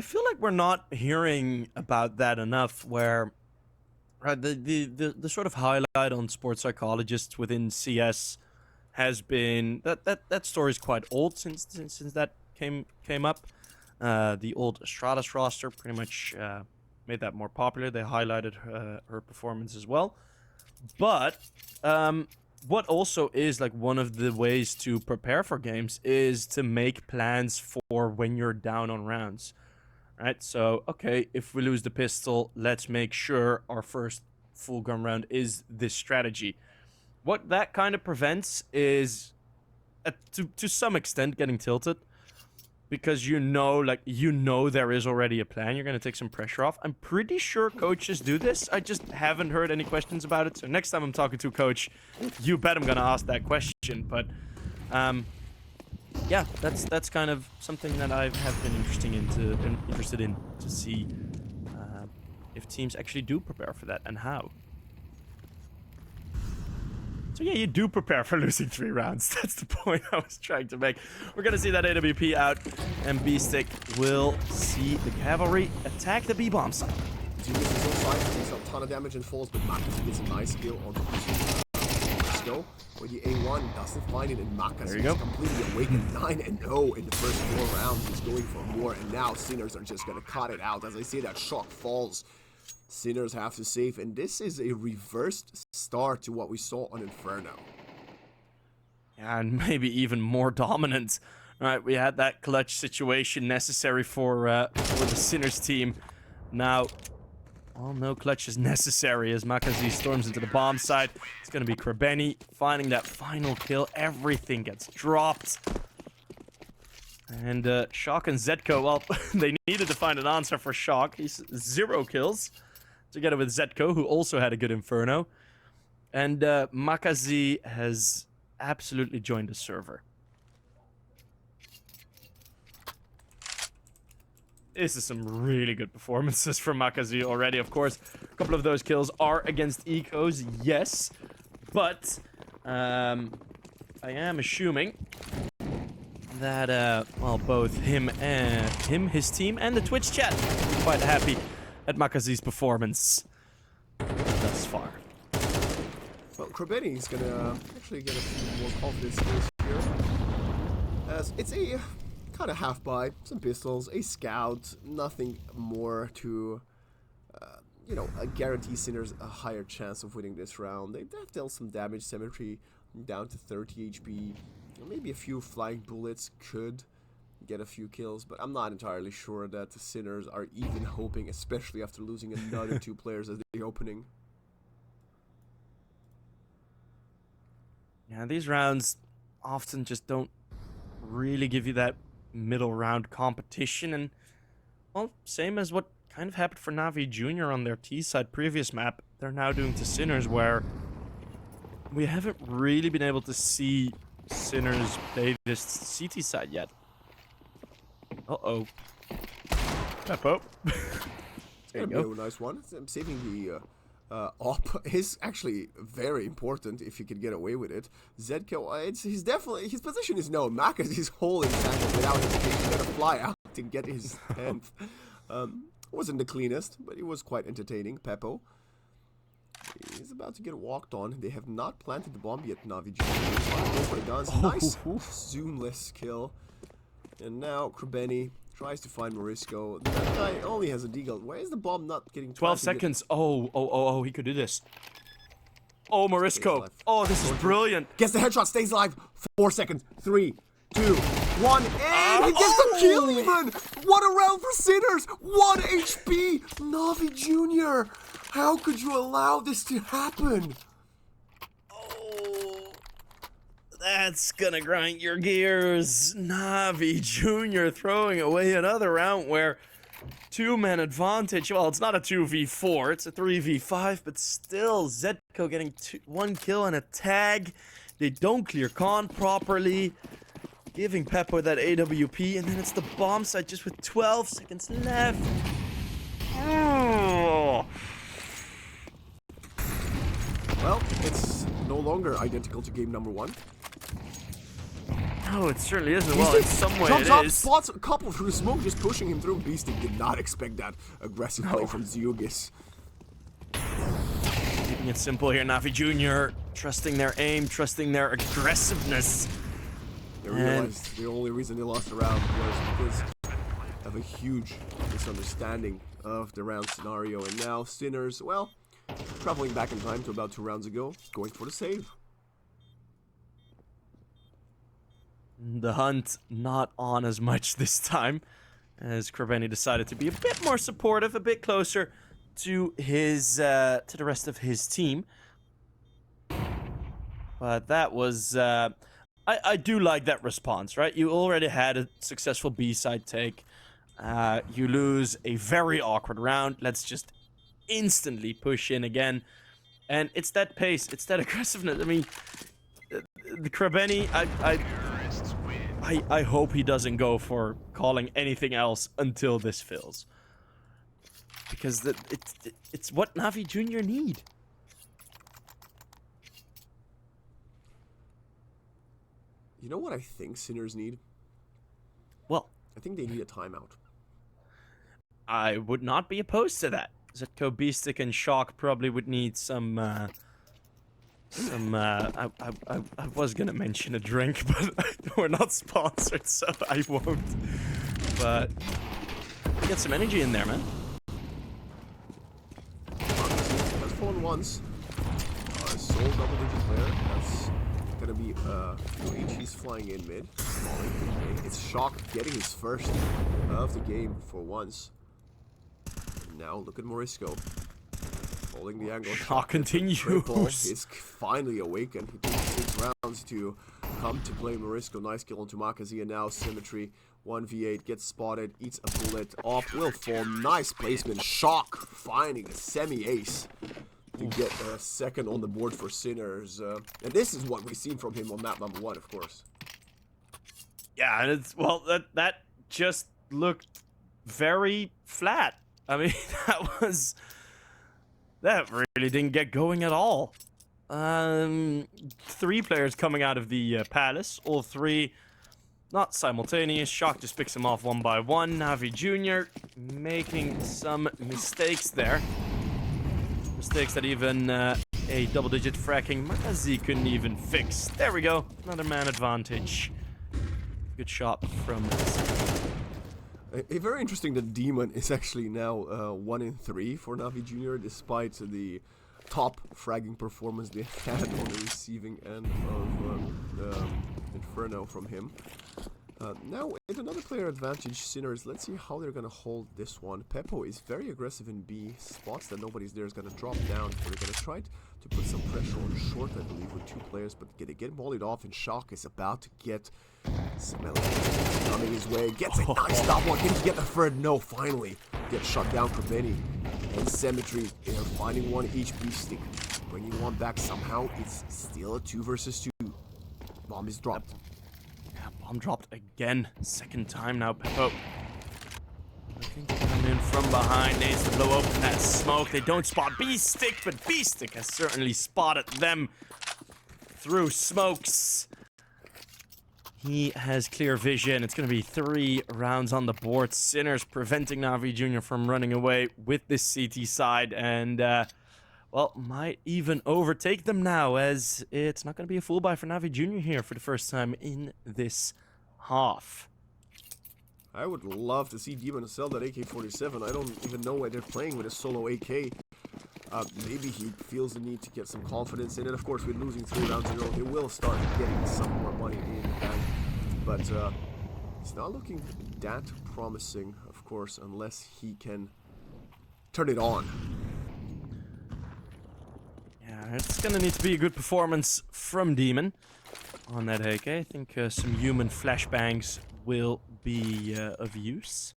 feel like we're not hearing about that enough. Where, right, the sort of highlight on sports psychologists within CS has been that story is quite old since that came up. The old Stratus roster pretty much made that more popular. They highlighted her performance as well, but what also is like one of the ways to prepare for games is to make plans for when you're down on rounds, right? So, okay, if we lose the pistol, let's make sure our first full gun round is this strategy. What that kind of prevents is, to some extent, getting tilted. Because you know there is already a plan. You're going to take some pressure off. I'm pretty sure coaches do this. I just haven't heard any questions about it. So next time I'm talking to a coach, you bet I'm going to ask that question. But, yeah, that's kind of something that I have been interested in to see if teams actually do prepare for that and how. So yeah, you do prepare for losing 3 rounds. That's the point I was trying to make. We're going to see that AWP out, and B-Stick will see the cavalry attack the B-bomb site. This is inside, takes a ton of damage and falls, but Makazi gets a nice kill on the go. Where the A1 doesn't find it, and Makazi is completely awakened. 9-0 in the first 4 rounds. He's going for more, and now Sinners are just going to cut it out. As I say, that shock falls. Sinners have to save, and this is a reversed start to what we saw on Inferno. And maybe even more dominant. All right, we had that clutch situation necessary for the Sinners team. Now, well, no clutch is necessary as Makazi storms into the bomb site. It's going to be Krebeni finding that final kill. Everything gets dropped. And Shock and Zetko, well, they needed to find an answer for Shock. He's 0 kills. Together with Zetko, who also had a good Inferno. And Makazi has absolutely joined the server. This is some really good performances from Makazi already. Of course, a couple of those kills are against ecos, yes. But I am assuming that, well, both his team, and the Twitch chat are quite happy at Makazi's performance thus far. Well, Krabeni is gonna actually get a few more confidence skills here. As it's a kind of half buy, some pistols, a scout, nothing more to, you know, guarantee Sinners a higher chance of winning this round. They've dealt some damage, Symmetry down to 30 HP. Maybe a few flying bullets could get a few kills, but I'm not entirely sure that the Sinners are even hoping, especially after losing another 2 players at the opening. Yeah, these rounds often just don't really give you that middle round competition, and, well, same as what kind of happened for NAVI Jr. on their T-side previous map, they're now doing to Sinners, where we haven't really been able to see Sinners play this CT side yet. Uh-oh. Peppo. It's gonna be a nice one. Saving the op is actually very important if you can get away with it. Zedko, he's definitely, his position is known. Makas is holding Sandal without hesitation, gonna fly out to get his 10th. Wasn't the cleanest, but it was quite entertaining. Peppo. He's about to get walked on. They have not planted the bomb yet, Navi. Go for the guns. Nice zoomless kill. And now Krabeni tries to find Morisco. That guy only has a deagle. Why is the bomb not getting 12 seconds. Oh, he could do this. Oh, Morisco. Oh, this is brilliant. Gets the headshot, stays alive. 4 seconds. 3, 2, 1, and he gets the kill even! What a round for Sinners! 1 HP! Navi Jr. How could you allow this to happen? Oh, that's gonna grind your gears. Navi Jr. throwing away another round where 2-man advantage. Well, it's not a 2v4, it's a 3v5, but still, Zedko getting 1 kill and a tag. They don't clear con properly, giving Peppo that AWP, and then it's the bomb site just with 12 seconds left. Oh. Well, it's no longer identical to game number 1. No, it certainly isn't. Well, in some way jumps it up, is. spots a couple through smoke, just pushing him through. Beasting did not expect that aggressive play from Zeugis. Keeping it simple here, Navi Jr. Trusting their aim, trusting their aggressiveness. They realized the only reason they lost the round was because of a huge misunderstanding of the round scenario. And now Sinners, well, traveling back in time to about 2 rounds ago, going for the save. The hunt not on as much this time, as Krabeni decided to be a bit more supportive, a bit closer to his to the rest of his team. But that was I do like that response, right? You already had a successful B-side take. You lose a very awkward round. Let's just instantly push in again. And it's that pace, it's that aggressiveness. I mean, the Krabeni, I hope he doesn't go for calling anything else until this fills. Because it's what Navi Jr. need. You know what I think Sinners need? Well, I think they need a timeout. I would not be opposed to that. Zetko, Beastic, and Shock probably would need some I was gonna mention a drink, but we're not sponsored, so I won't. But get some energy in there, man. That's fallen once. Soul double-digit player. That's gonna be He's flying in mid. It's Shock getting his first of the game for once. And now look at Morisco. Holding the angle. Shock continues. Is finally awakened. He takes 6 rounds to come to play Morisco. Nice kill onto Makazi, and now Symmetry. 1v8, gets spotted, eats a bullet. Off will fall. Nice placement. Shock finding the semi-ace to get a second on the board for Sinners. And this is what we've seen from him on map number 1, of course. Yeah, and it's, well, that just looked very flat. I mean, that really didn't get going at all. three players coming out of the palace. All three not simultaneous. Shock just picks them off one by one. NAVI Jr. making some mistakes there. Mistakes that even a double-digit fracking Makazi couldn't even fix. There we go. Another man advantage. Good shot from... A very interesting that Demon is actually now 1 in 3 for NAVI Jr. despite the top fragging performance they had on the receiving end of Inferno from him. Now, with another player advantage, Sinners, let's see how they're going to hold this one. Peppo is very aggressive in B, spots that nobody's there, is going to drop down, so they're going to try to put some pressure on short, I believe, with 2 players, but they get mollied off, and Shock is about to get some LA coming his way. Gets a nice stop one, can he get the third? No, finally. Gets shut down for Benny. And Symmetry, they're finding one each B-stick. Bringing one back somehow, it's still a 2 versus 2. Bomb is dropped. Bomb dropped again. Second time now, Peppo. Looking to come in from behind. Needs to blow open that smoke. They don't spot B-Stick, but B-Stick has certainly spotted them through smokes. He has clear vision. It's going to be 3 rounds on the board. Sinners preventing NAVI Jr. from running away with this CT side. And, well, might even overtake them now, as it's not going to be a full buy for NAVI Jr. here for the first time in this half. I would love to see Demon sell that AK-47. I don't even know why they're playing with a solo AK. Maybe he feels the need to get some confidence in it. Of course, with losing 3 rounds in a row, he will start getting some more money in the bank. But it's not looking that promising, of course, unless he can turn it on. Yeah, it's gonna need to be a good performance from Demon on that AK. I think some human flashbangs will be of use.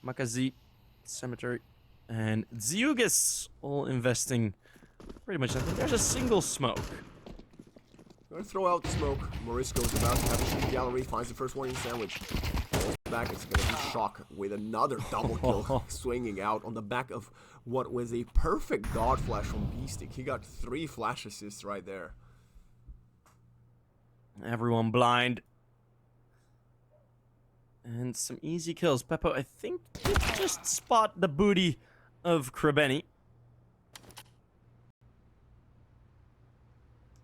Makazi, Cemetery, and Ziugis all investing pretty much nothing. There's a single smoke. Gonna throw out the smoke. Morisco is about to have a shooting gallery, finds the first warning sandwich. Goes back, it's gonna be Shock with another double kill swinging out on the back of what was a perfect dart flash from B-Stick. He got 3 flash assists right there. Everyone blind. And some easy kills. Peppo, I think, did just spot the booty of Krabeni.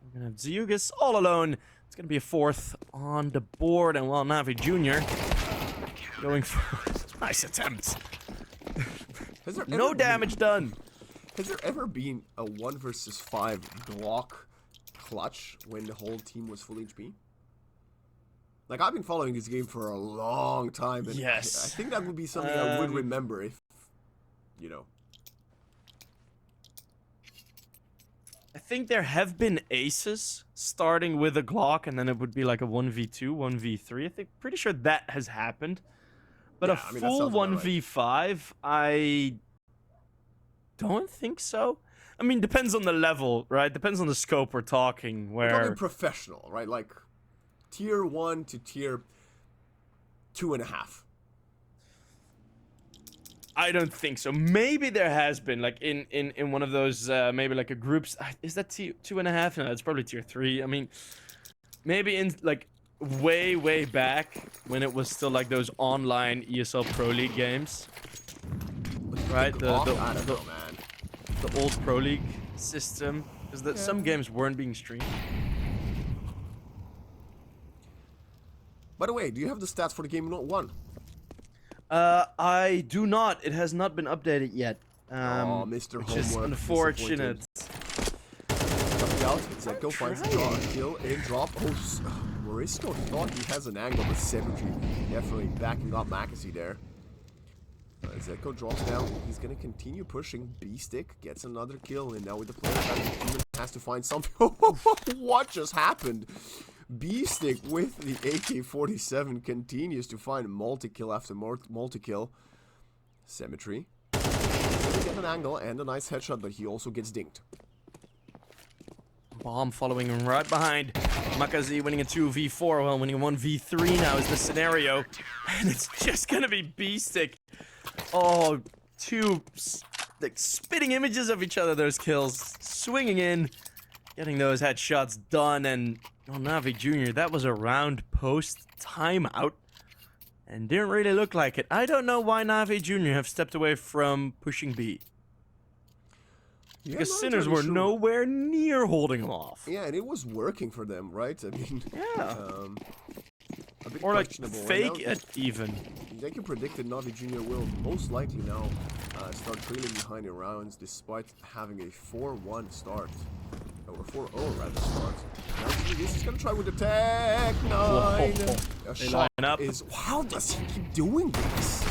We're gonna have Ziugis all alone. It's gonna be a 4th on the board, and while NAVI Jr. going for nice attempt. No damage done. Has there ever been a 1 versus 5 Glock clutch when the whole team was full HP? Like, I've been following this game for a long time, and yes. I think that would be something I would remember if, you know. I think there have been aces starting with a Glock, and then it would be like a 1v2, 1v3. I think, pretty sure that has happened. But yeah, full 1v5, I don't think so. I mean, depends on the level, right? Depends on the scope we're talking. Where we're talking professional, right? Like tier 1 to tier 2.5. I don't think so. Maybe there has been, like in one of those, maybe like a groups. Is that tier 2.5? No, it's probably tier 3. I mean, maybe in like way back when it was still like those online ESL Pro League games, right? The old Pro League system, because some games weren't being streamed. By the way, do you have the stats for the game not 1? I do not. It has not been updated yet. Oh, Mr. Which is unfortunate. Coming out, Zeko finds the draw, kill, and drop. Oh, Morisco thought he has an angle, but Symmetry definitely backing up Makazi there. Zeko drops down. He's going to continue pushing. B-Stick gets another kill, and now with the player has to find something. What just happened? B-Stick with the AK-47 continues to find multi-kill after multi-kill. Symmetry. He's get an angle and a nice headshot, but he also gets dinked. Bomb following him right behind. Makazi winning a 2v4, well, winning a 1v3 now is the scenario. And it's just gonna be B-Stick. Oh, 2 like spitting images of each other, those kills, swinging in, getting those headshots done, and NAVI Jr., that was a round post timeout, and didn't really look like it. I don't know why NAVI Jr. have stepped away from pushing B. Yeah, Because not Sinners entirely were sure. nowhere near holding them off. Yeah, and it was working for them, right? I mean, Yeah. A bit Or like questionable. fake And now, it even. they can predict that NAVI Jr. will most likely now start trailing behind in rounds despite having a 4-1 start. Or 4-0 rather start. Now this is gonna try with the Tech 9. A They shot line up. is, how does he keep doing this?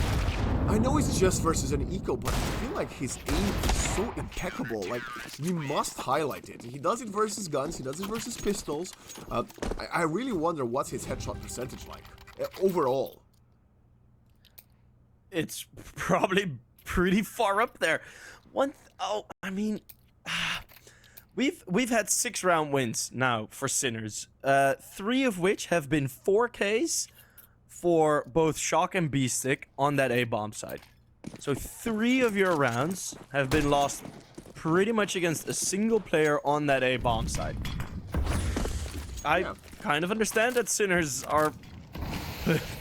I know it's just versus an eco, but I feel like his aim is so impeccable. Like, we must highlight it. He does it versus guns, he does it versus pistols. I really wonder what's his headshot percentage like overall. It's probably pretty far up there. We've had 6 round wins now for Sinners. 3 of which have been 4Ks for both Shock and B-Stick on that A-bomb side. So 3 of your rounds have been lost pretty much against a single player on that A-bomb side. I kind of understand that Sinners are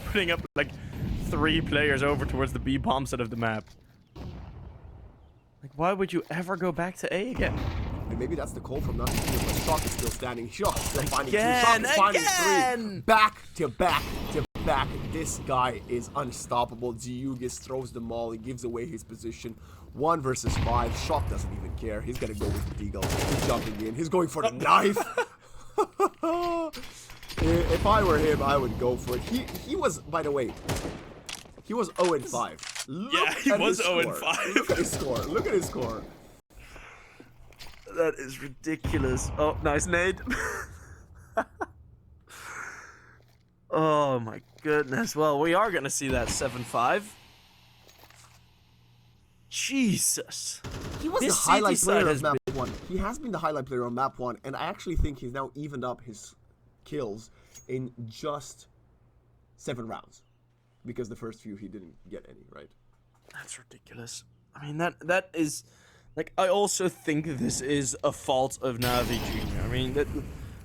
putting up like 3 players over towards the B-bomb side of the map. Like, why would you ever go back to A again? And maybe that's the call from NAVI Jr., but Shock is still standing. Shock is still finding 2. Again, Shock is finding 3. again! Back to back to back. This guy is unstoppable. Dziugis throws the ball. He gives away his position. 1 versus 5. Shock doesn't even care. He's gonna go with the deagle. He's jumping in. He's going for the knife. If I were him, I would go for it. He was, by the way, he was 0-5. Yeah, he was 0-5. Look at his score. Look at his score. That is ridiculous. Oh, nice nade. Oh my goodness. Well, we are gonna see that 7-5. Jesus. He was This the highlight CT side player has of map 1. He has been the highlight player on map 1, and I actually think he's now evened up his kills in just 7 rounds. Because the first few he didn't get any, right? That's ridiculous. I mean, that is... Like, I also think this is a fault of NAVI Jr. I mean,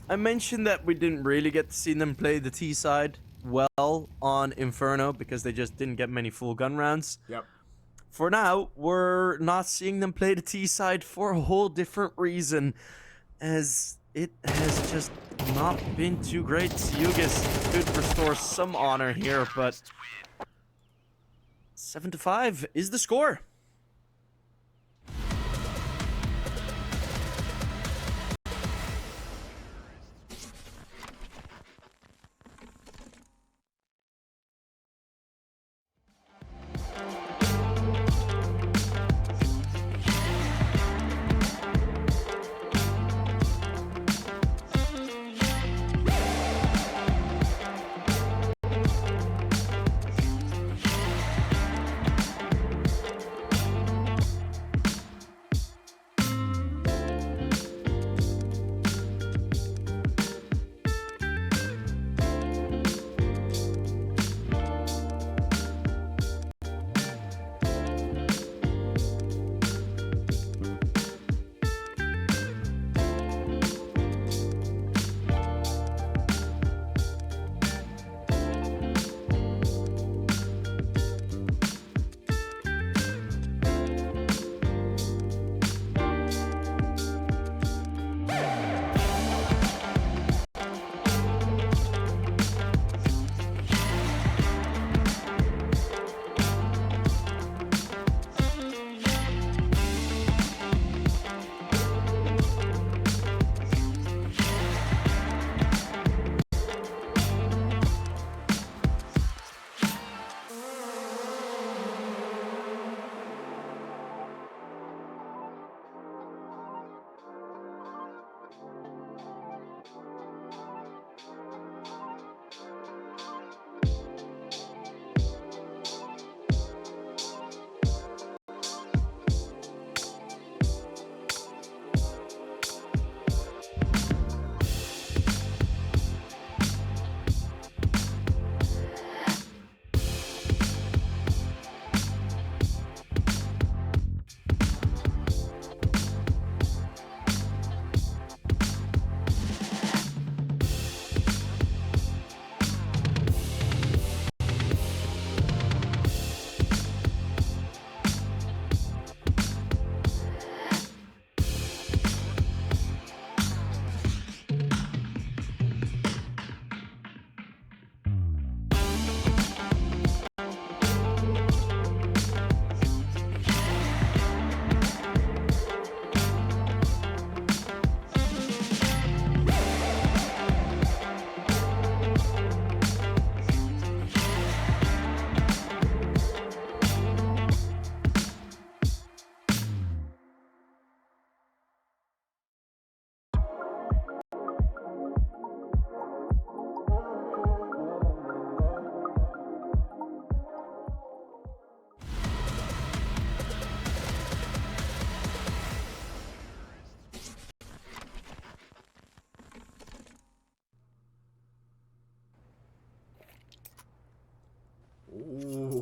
I mentioned that we didn't really get to see them play the T side well on Inferno because they just didn't get many full gun rounds. Yep. For now, we're not seeing them play the T side for a whole different reason, as it has just not been too great. Dziugis could restore some honor here, but 7-5 is the score.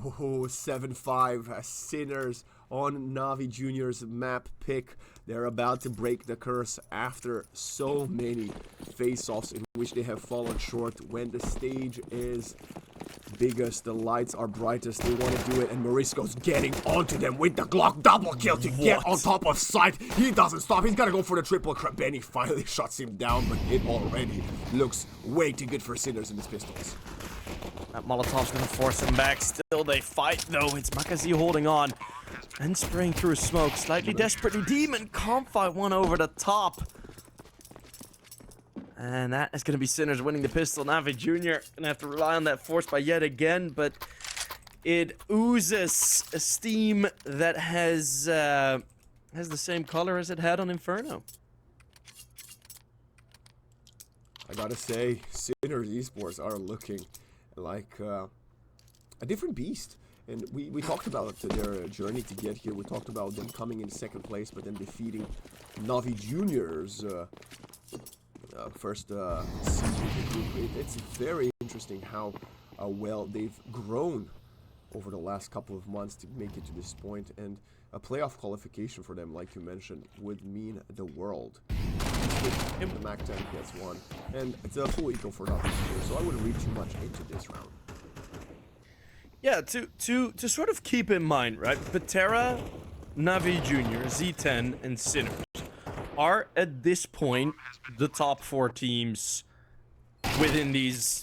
Oh, 7-5 Sinners on Navi Junior's map pick. They're about to break the curse after so many face-offs in which they have fallen short. When the stage is biggest, the lights are brightest, they want to do it, and Morisco's getting onto them with the Glock double kill to get on top of sight. He doesn't stop, he's gotta go for the triple. Krabeni finally shuts him down, but it already looks way too good for Sinners in his pistols. That Molotov's gonna force him back. Still they fight though. It's Makazi holding on and spraying through smoke. Slightly desperately, Demon can't fight one over the top. And that is gonna be Sinners winning the pistol. Navi Jr. gonna have to rely on that force by yet again, but it oozes a steam that has the same color as it had on Inferno. I gotta say, Sinners esports are looking like a different beast. And we talked about their journey to get here. We talked about them coming in second place, but then defeating Navi Junior's first seed in the group. It's very interesting how well they've grown over the last couple of months to make it to this point. And a playoff qualification for them, like you mentioned, would mean the world. The MAC 10 gets one, and it's a full eco for Navi Junior, so I wouldn't read too much into this round. Yeah, to sort of keep in mind, right? Patera, Navi Junior, Z10, and Sinners are at this point the top 4 teams within these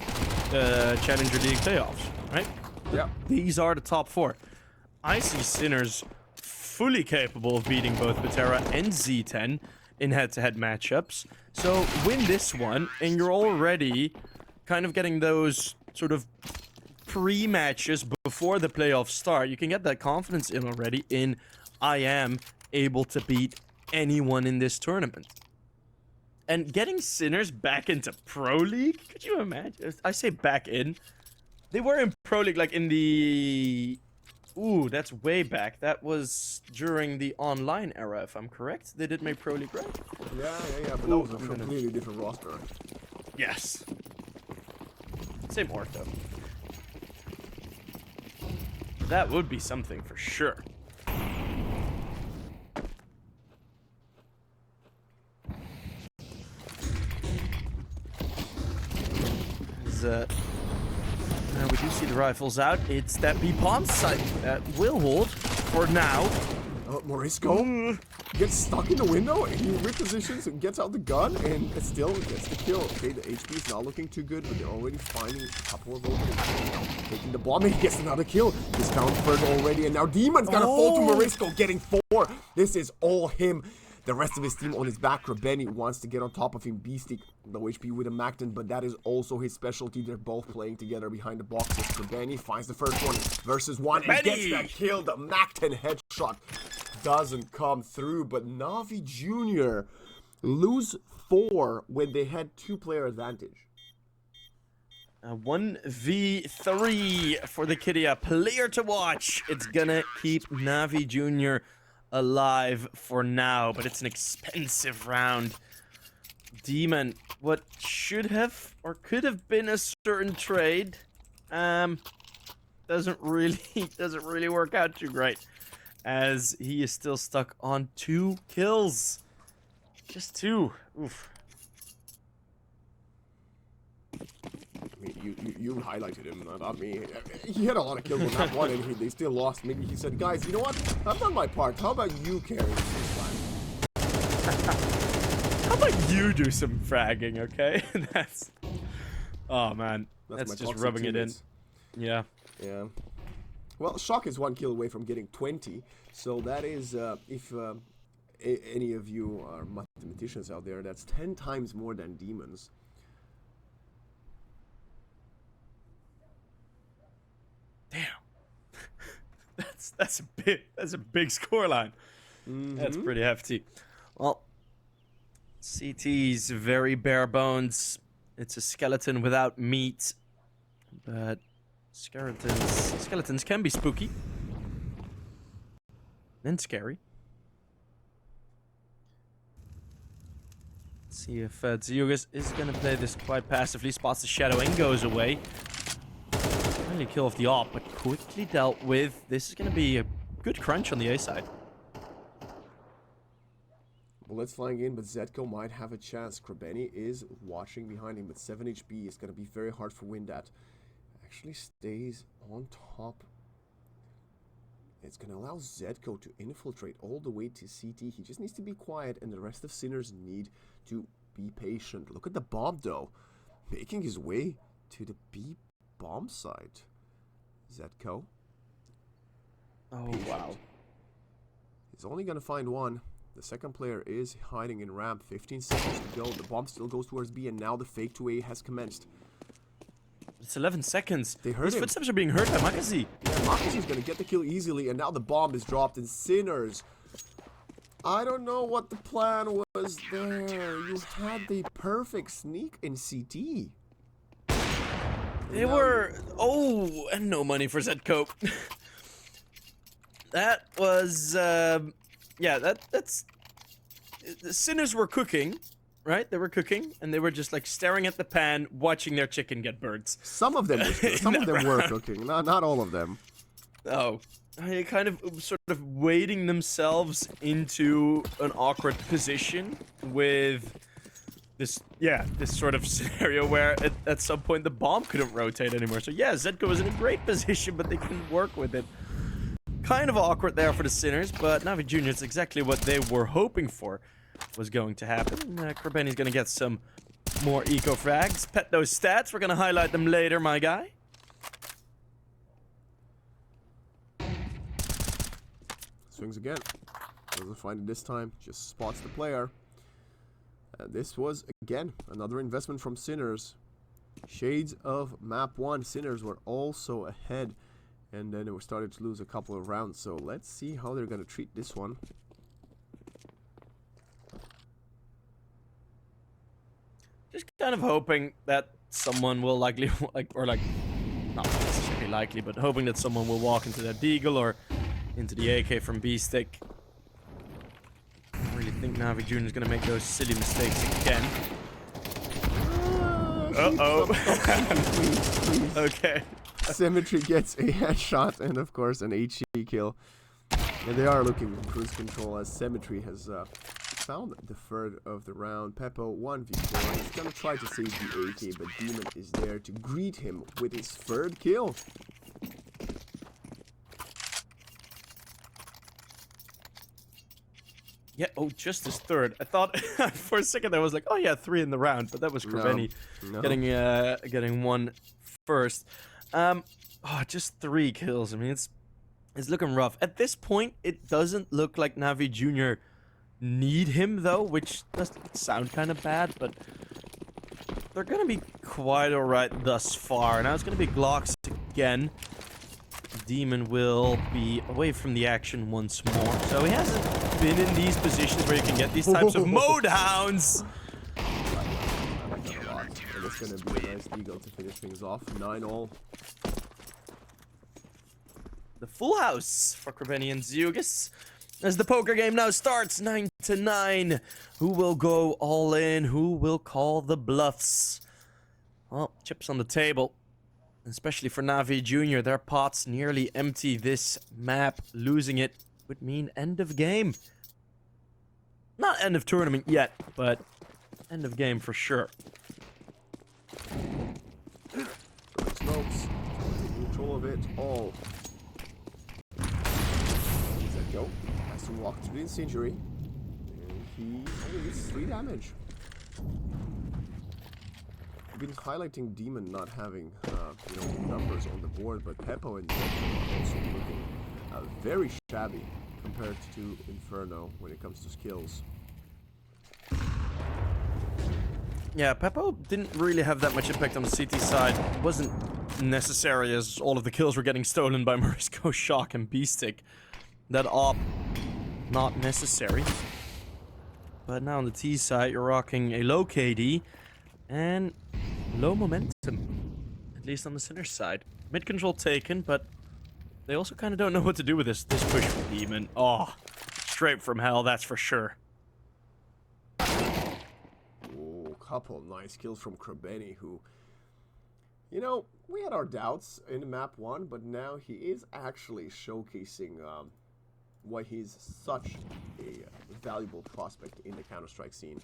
Challenger League playoffs, right? Yeah. These are the top 4. I see Sinners fully capable of beating both Patera and Z10 in head-to-head matchups. So win this one, and you're already kind of getting those sort of pre-matches before the playoffs start. You can get that confidence in already in I am able to beat anyone in this tournament. And getting Sinners back into Pro League, could you imagine? I say back in. They were in Pro League like in the... Ooh, that's way back. That was during the online era, if I'm correct. They did make Pro League, right? Yeah, but that was a completely different roster. Yes. Same org, though. That would be something for sure. Now we do see the rifles out. It's that B-bomb site that will hold for now. Morisco gets stuck in the window, and he repositions and gets out the gun, and it still gets the kill. Okay, the HP is not looking too good, but they're already finding a couple of openings. Taking the bomb, and he gets another kill. Discounted already, and now Demon's gonna fall to Morisco, getting 4. This is all him. The rest of his team on his back. Krabeni wants to get on top of him. Beastie, no HP with a Macton, but that is also his specialty. They're both playing together behind the boxes. Krabeni finds the first one versus 1 and gets that kill. The Macton headshot doesn't come through, but Navi Junior lose 4 when they had 2-player advantage. 1v3 for the Kitty. A player to watch. It's gonna keep Navi Junior alive for now, but it's an expensive round. Demon, what should have or could have been a certain trade, doesn't really work out too great, as he is still stuck on 2 kills. Just 2. Oof. I mean, you highlighted him, not me. He had a lot of kills on that one, and they still lost. Maybe he said, guys, you know what? I've done my part. How about you carry this time? How about you do some fragging, okay? That's... Oh, man. That's just rubbing it in. Yeah. Yeah. Well, Shock is 1 kill away from getting 20. So that is, if any of you are mathematicians out there, that's 10 times more than Demons. Damn. That's a big scoreline. That's pretty hefty. Well, CT's very bare bones. It's a skeleton without meat, but skeletons can be spooky and scary. Let's see if Ziyugas is gonna play this quite passively. Spots the shadow and goes away. Finally kill off the AWP, but quickly dealt with. This is going to be a good crunch on the A side. Bullets flying in, but Zetko might have a chance. Krabeni is watching behind him, but 7 HP is going to be very hard for Windat. Actually stays on top. It's going to allow Zetko to infiltrate all the way to CT. He just needs to be quiet, and the rest of Sinners need to be patient. Look at the bomb, though. Making his way to the B bomb site. Zetko. Oh, Patient. wow. He's only going to find one. The second player is hiding in ramp. 15 seconds to go. The bomb still goes towards B, and now the fake to A has commenced. It's 11 seconds. They heard His him. footsteps are being heard by Makazi. Yeah, Makazi is going to get the kill easily, and now the bomb is dropped in Sinners. I don't know what the plan was there. You had the perfect sneak in CT. They were... Oh, and no money for Zetko. That was... yeah, that's... The Sinners were cooking, right? They were cooking, and they were just like staring at the pan, watching their chicken get burnt. Some of them were, some of them were cooking, not all of them. Oh, they kind of sort of wading themselves into an awkward position with this, yeah, this sort of scenario where at some point the bomb couldn't rotate anymore. So yeah, Zetko was in a great position, but they couldn't work with it. Kind of awkward there for the Sinners, but Navi Jr. is exactly what they were hoping for was going to happen. Krabeni's going to get some more eco frags. Pet those stats. We're going to highlight them later, my guy. Swings again. Doesn't find it this time. Just spots the player. And this was, again, another investment from Sinners. Shades of map 1. Sinners were also ahead. And then it started to lose a couple of rounds. So let's see how they're going to treat this one. Just kind of hoping that someone will likely, not necessarily likely, but hoping that someone will walk into that Deagle or into the AK from B-Stick. I don't really think Navi Jr. is going to make those silly mistakes again. Uh-oh. Please. Okay. Symmetry gets a headshot and, of course, an HE kill. And they are looking for cruise control as Symmetry has found the third of the round. Peppo 1v4. He's going to try to save the AK, but Demon is there to greet him with his third kill. Yeah, oh, just his third. I thought for a second I was like, oh yeah, 3 in the round, but that was Krabeni getting one first. Oh, just 3 kills. I mean, it's looking rough. At this point, it doesn't look like Navi Jr. need him, though, which does sound kind of bad, but they're going to be quite alright thus far. Now it's going to be Glocks again. Demon will be away from the action once more. So he hasn't been in these positions where you can get these types of mode hounds. I like that a lot. And it's going to be a nice eagle to finish things off. 9-all. The full house for Krabeni and Zeugis. As the poker game now starts, 9-9. Who will go all in? Who will call the bluffs? Well, chips on the table. Especially for Navi Jr. Their pots nearly empty. This map, losing it would mean end of game. Not end of tournament yet, but end of game for sure. Smokes. Control of it all. Zetko has to walk through the incendiary. And he only gets 3 damage. I've been highlighting Demon not having, numbers on the board, but Peppo and Zetko are also looking very shabby compared to Inferno when it comes to skills. Yeah, Peppo didn't really have that much impact on the CT side. It wasn't necessary as all of the kills were getting stolen by Marisco, Shock, and B-Stick. That op, not necessary. But now on the T side, you're rocking a low KD and low momentum. At least on the Sinner side. Mid control taken, but they also kind of don't know what to do with this push from Demon. Oh, straight from hell, that's for sure. Oh, couple nice kills from Krabeni, who You know, we had our doubts in map 1, but now he is actually showcasing why he's such a valuable prospect in the Counter-Strike scene.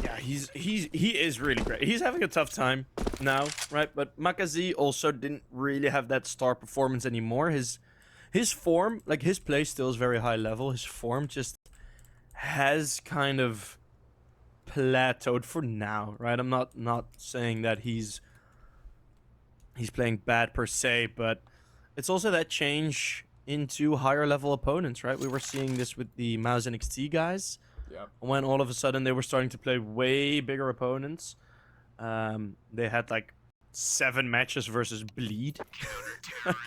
Yeah, he is really great. He's having a tough time now, right? But Makazi also didn't really have that star performance anymore. His form, like his play still is very high level. His form just has kind of plateaued for now, right? I'm not saying that he's playing bad per se, but it's also that change into higher level opponents, right? We were seeing this with the Mouse NXT guys. Yeah. When all of a sudden they were starting to play way bigger opponents. They had like 7 matches versus Bleed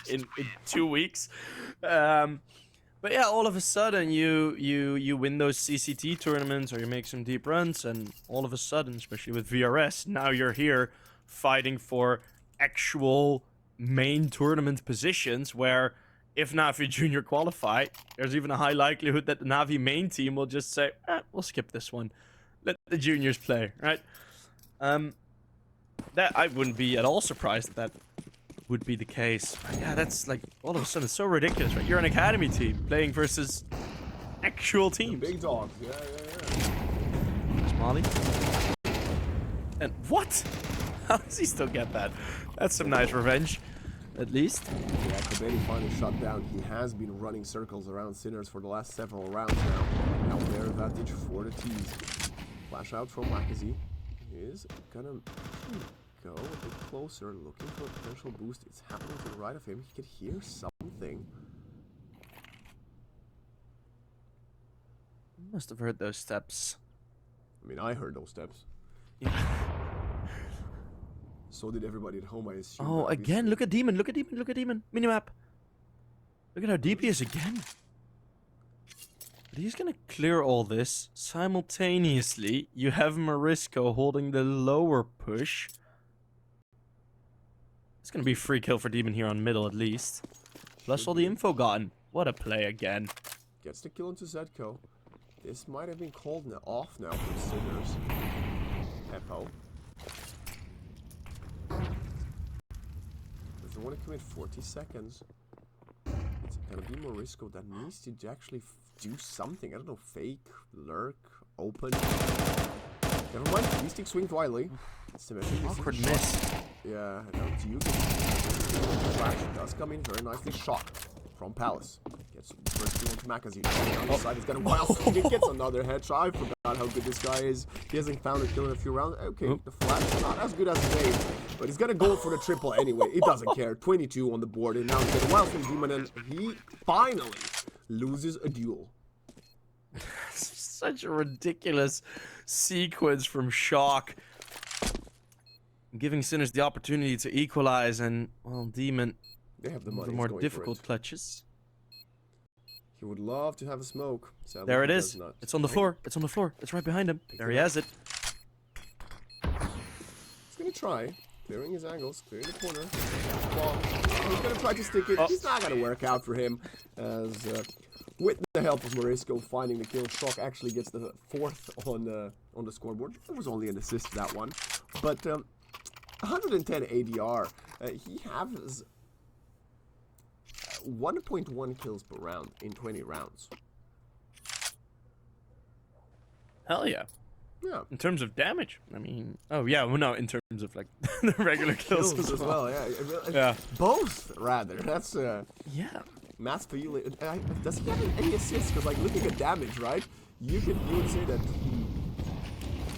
in 2 weeks. But yeah, all of a sudden you win those CCT tournaments or you make some deep runs, and all of a sudden, especially with VRS, now you're here fighting for actual main tournament positions where if NAVI Junior qualify, there's even a high likelihood that the NAVI main team will just say, we'll skip this one. Let the juniors play, right? That I wouldn't be at all surprised that would be the case. But yeah, that's like, all of a sudden, it's so ridiculous, right? You're an academy team playing versus actual teams. Big dogs, yeah. Smalley. And what? How does he still get that? That's some nice revenge, at least. Yeah, Kobeni finally shut down. He has been running circles around Sinners for the last several rounds now. Now their advantage for the teams. Flash out from Makazi. He is gonna go a bit closer, looking for a potential boost. It's happening to the right of him. He could hear something. Must have heard those steps. I mean, I heard those steps. Yeah. So did everybody at home, I assume. Oh, obviously. again, look at Demon, look at Demon, look at Demon. Minimap. Look at how deep he is again. But he's gonna clear all this. Simultaneously, you have Marisco holding the lower push. It's gonna be free kill for Demon here on middle at least. Plus all the info gotten. What a play again. Gets the kill into Zedko. This might have been called off now from Sinners. Epo. Doesn't want to commit 40 seconds. It's gonna be Morisco that needs to actually do something. I don't know, fake, lurk, open. Never mind, he sticks swing widely. Awkward miss. Yeah, I know. Duke. Flash does come in very nicely. Shot from Palace. Gets first kill onto Makazi. On the side, he's got a wild swing. He gets another headshot. I forgot how good this guy is. He hasn't found a kill in a few rounds. Okay, the flash is not as good as today, but he's gonna go for the triple anyway. He doesn't care. 22 on the board, and now he's got a wild swing demon, and he finally loses a duel. Such a ridiculous sequence from Shock. Giving Sinners the opportunity to equalize, and, well, Demon, They have the money. the more difficult clutches. He would love to have a smoke. Sadly, There it he is. does not. It's on the floor. It's on the floor. It's right behind him. There he has it. He's gonna try. Clearing his angles, clearing the corner. Well, he's gonna try to stick it. It's not gonna work out for him. As with the help of Morisco finding the kill, Shock actually gets the 4th on the scoreboard. It was only an assist, that one. But 110 ADR. He has 1.1 kills per round in 20 rounds. Hell yeah. Yeah. In terms of damage, I mean, oh yeah, well no, in terms of like the regular kills as well. Yeah. Yeah. Both, rather. That's Yeah. Matt's for you. Does he have any assists? Because like looking at damage, right? You would say that he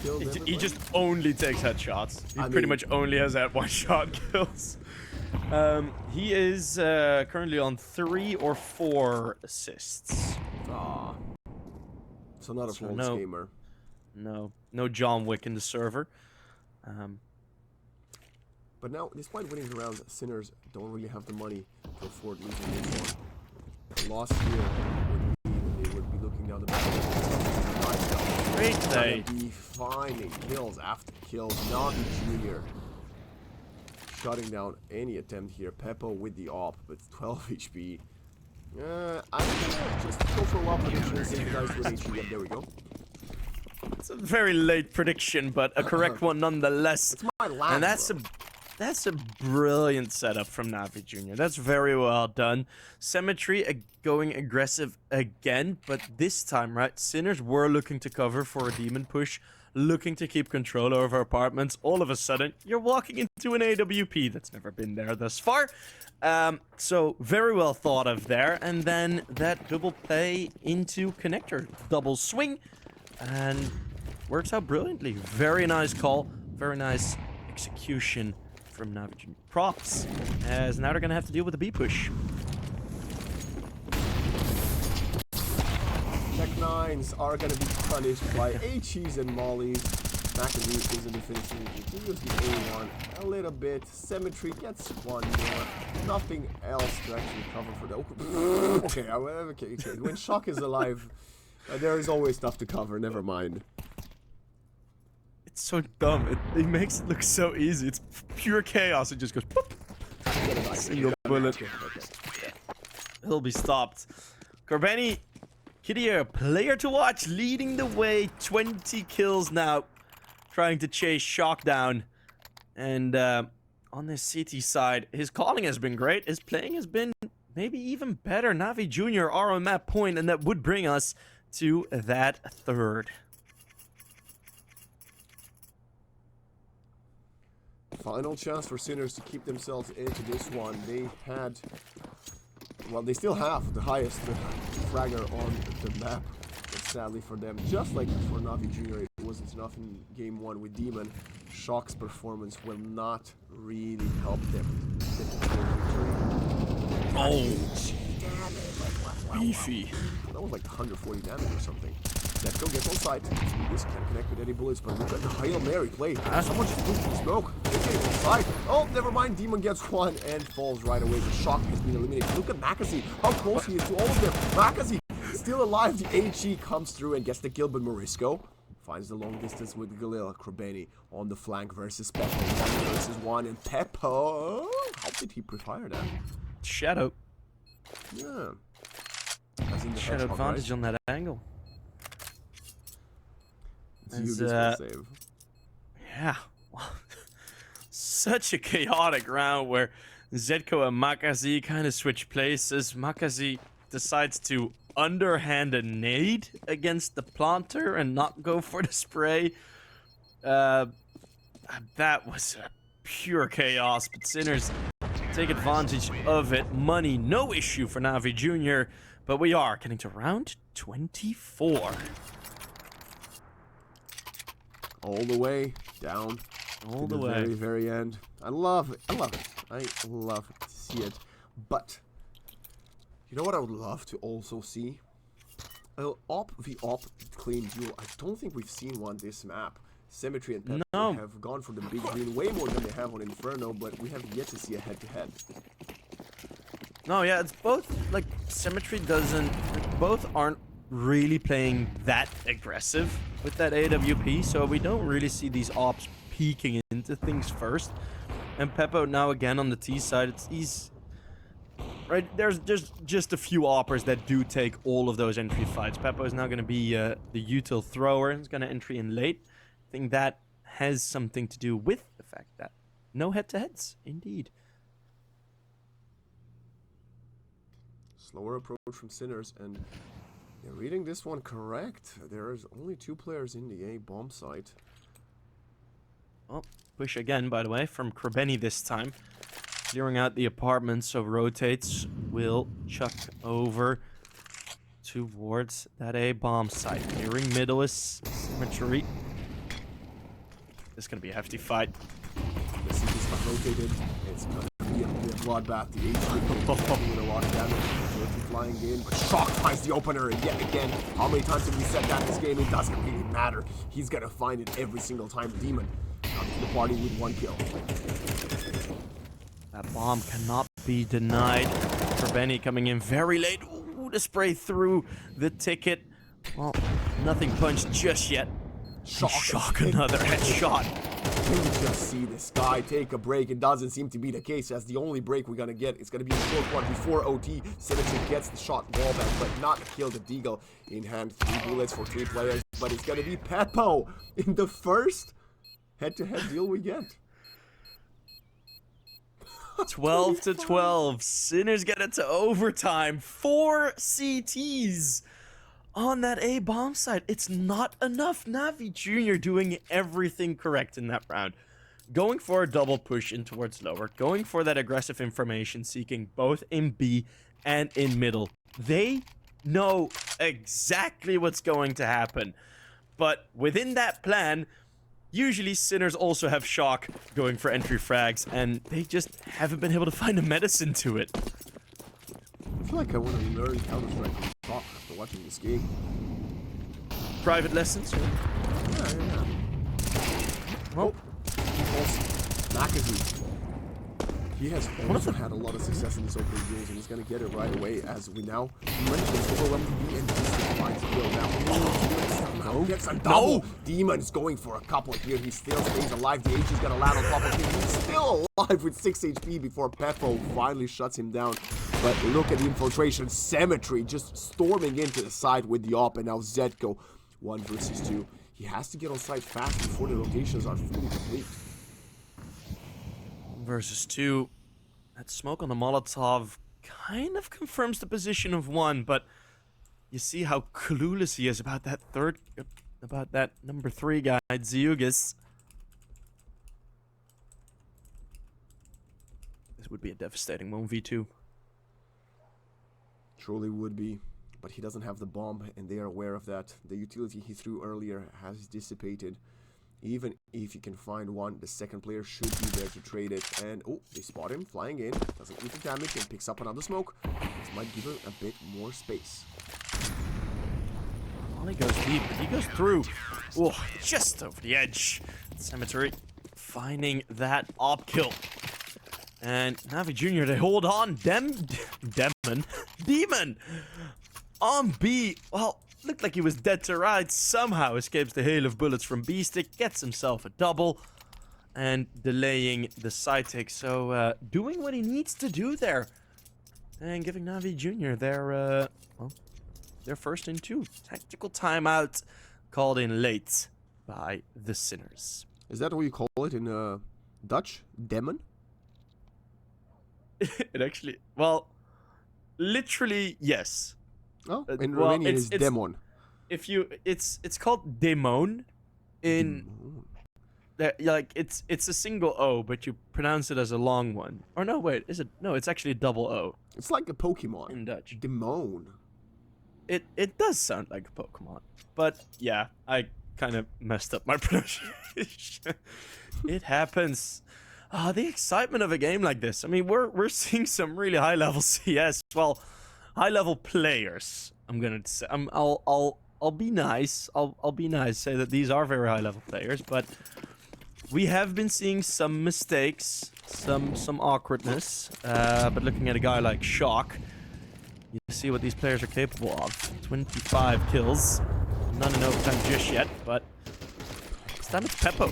kills everybody. He just only takes headshots. He pretty much only has that one-shot kills. He is currently on 3 or 4 assists. Aw. So not a full no. gamer. No John Wick in the server. But now, despite winning the rounds, Sinners don't really have the money to afford losing this one. Lost here they would be looking down the back. Great play. Be finding kills after kills. NAVI Junior shutting down any attempt here. Peppo with the op with 12 HP. I'm gonna just go for a wild prediction and say the guys with HP. Yep, there we go. It's a very late prediction, but a correct one nonetheless. It's my last. And that's a brilliant setup from NAVI Jr. That's very well done. Symmetry going aggressive again, but this time, right? Sinners were looking to cover for a demon push, looking to keep control over apartments. All of a sudden, you're walking into an AWP that's never been there thus far. So very well thought of there. And then that double play into connector. Double swing. And works out brilliantly. Very nice call. Very nice execution from NAVI Jr. Props, as now they're gonna have to deal with the B push. Tech 9s are gonna be punished by HEs and Mollies. McAfee is in the finishing. Continues the A1 a little bit. Symmetry gets one more. Nothing else to actually cover for the. Okay. When Shock is alive, there is always stuff to cover. Never mind. It's so dumb. It makes it look so easy. It's pure chaos. It just goes. Boop. Single bullet. He'll be stopped. Corbeni, Kittier, player to watch, leading the way. 20 kills now. Trying to chase Shock down. And on the CT side, his calling has been great. His playing has been maybe even better. NAVI Jr. are on that point, and that would bring us to that third. Final chance for Sinners to keep themselves into this one. They had, well, they still have the highest fragger on the map. But sadly for them, just like for NAVI Jr., it wasn't enough in game 1 with Demon. Shock's performance will not really help them get the victory. Oh, beefy. That was like 140 damage or something. Let's go get on site. This can't connect with any bullets, but look at the Hail Mary play. Someone just moved the smoke. They're getting on site. Oh, never mind. Demon gets one and falls right away. The Shock has been eliminated. Look at Makasi. How close he is to all of them. Makasi still alive. The HE comes through and gets the kill, but Morisco finds the long distance with Galil. Krabeni on the flank versus Peppo. 1 versus 1, and Peppo. How did he prefire that? Shadow. Yeah. As in the Shadow hedgehog, advantage right? on that angle. This will save. Yeah. Such a chaotic round where Zetko and Makazi kind of switch places. Makazi decides to underhand a nade against the planter and not go for the spray. That was pure chaos, but Sinners take advantage of it. Money, no issue for NAVI Jr., but we are getting to round 24. All the way down All to the way. very, very end. I love it. I love it. I love to see it. But you know what I would love to also see? Op v op clean duel. I don't think we've seen one this map. Symmetry and Pepper have gone for the big green way more than they have on Inferno, but we have yet to see a head-to-head. No, yeah, it's both, like, Symmetry doesn't, like, both aren't really playing that aggressive with that AWP, so we don't really see these ops peeking into things first. And Peppo now again on the T side, he's right there's just a few oppers that do take all of those entry fights. Peppo is now going to be the util thrower. He's going to entry in late. I think that has something to do with the fact that no head-to-heads, indeed. Slower approach from Sinners, and yeah, reading this one correct, there's only 2 players in the A bomb site. Oh, push again, by the way, from Krabeni this time. Clearing out the apartment, so rotates, will chuck over towards that A bomb site. Nearing middle is Symmetry. This is going to be a hefty fight. The CT's not rotated. It's going to be a bloodbath. The HE with a lot of damage. Flying in, but Shock finds the opener, and yet again, how many times have we said that this game? It doesn't really matter. He's gonna find it every single time. Demon comes to the party with 1 kill. That bomb cannot be denied. Krabeni coming in very late. Ooh, the spray through the ticket. Well, nothing punched just yet. Shock another headshot. You just see this guy take a break. It doesn't seem to be the case, as the only break we're gonna get is gonna be a short one before OT. Symmetry gets the shot wallbang, but not a kill. The Deagle in hand. 3 bullets for 3 players. but it's gonna be Peppo in the first head-to-head deal we get. 12 to 12. Sinners get it to overtime. 4 CTs on that A bomb site. It's not enough. NAVI Jr. doing everything correct in that round. Going for a double push in towards lower. Going for that aggressive information seeking both in B and in middle. They know exactly what's going to happen. But within that plan, usually Sinners also have Shock going for entry frags, and they just haven't been able to find a medicine to it. I feel like I want to learn Counter-Strike from Shock after watching this game. Private lessons? Yeah. Oh, McAfee. He has also had a lot of success in this opening duels, and he's going to get it right away as we now mentioned overwhelming B and finds kill now. Gets a double. Demon's going for a couple here. He still stays alive. The H is going to land on top of him. He's still alive with 6 HP before Peppo finally shuts him down. But look at the infiltration. Symmetry just storming into the side with the AWP, and now Zetko 1 versus 2. He has to get on site fast before the rotations are fully complete. Versus 2. That smoke on the Molotov kind of confirms the position of 1, but you see how clueless he is about that number 3 guy, Zeugas. This would be a devastating 1v2. Truly would be, but he doesn't have the bomb, and they are aware of that. The utility he threw earlier has dissipated. Even if you can find one, the second player should be there to trade it. And oh, they spot him flying in, doesn't eat the damage, and picks up another smoke. This might give him a bit more space. Well, he goes deep, but he goes through. Oh, just over the edge. Cemetery finding that op kill. And NAVI Jr., they hold on. Demon on B. Well, looked like he was dead to rights. Somehow escapes the hail of bullets from B-Stick, gets himself a double, and delaying the side take. So, doing what he needs to do there. And giving NAVI Jr. their first in 2. Tactical timeout called in late by the Sinners. Is that what you call it in Dutch? Demon? It actually, well, literally, yes. Oh, in Romanian it's demon. If you, it's called demon. In like it's a single O, but you pronounce it as a long one. Or no, wait, is it? No, it's actually a double O. It's like a Pokemon in Dutch. Demon. It does sound like a Pokemon, but yeah, I kind of messed up my pronunciation. It happens. The excitement of a game like this. I mean, we're seeing some really high level CS. Well, high level players. I'm gonna say. I'll be nice. I'll be nice. Say that these are very high level players, but we have been seeing some mistakes, some awkwardness. But looking at a guy like Shock, you see what these players are capable of. 25 kills, none in overtime just yet, but it's time to Peppo.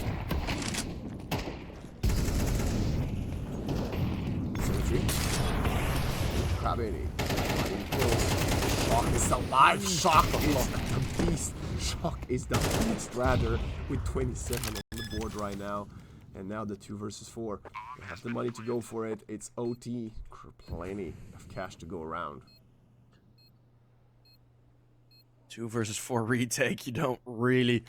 Shock is alive. Shock is the beast. Shock is the beast, rather, with 27 on the board right now. And now the 2 versus 4. They have the money to go for it. It's OT. Plenty of cash to go around. 2 versus 4 retake. You don't really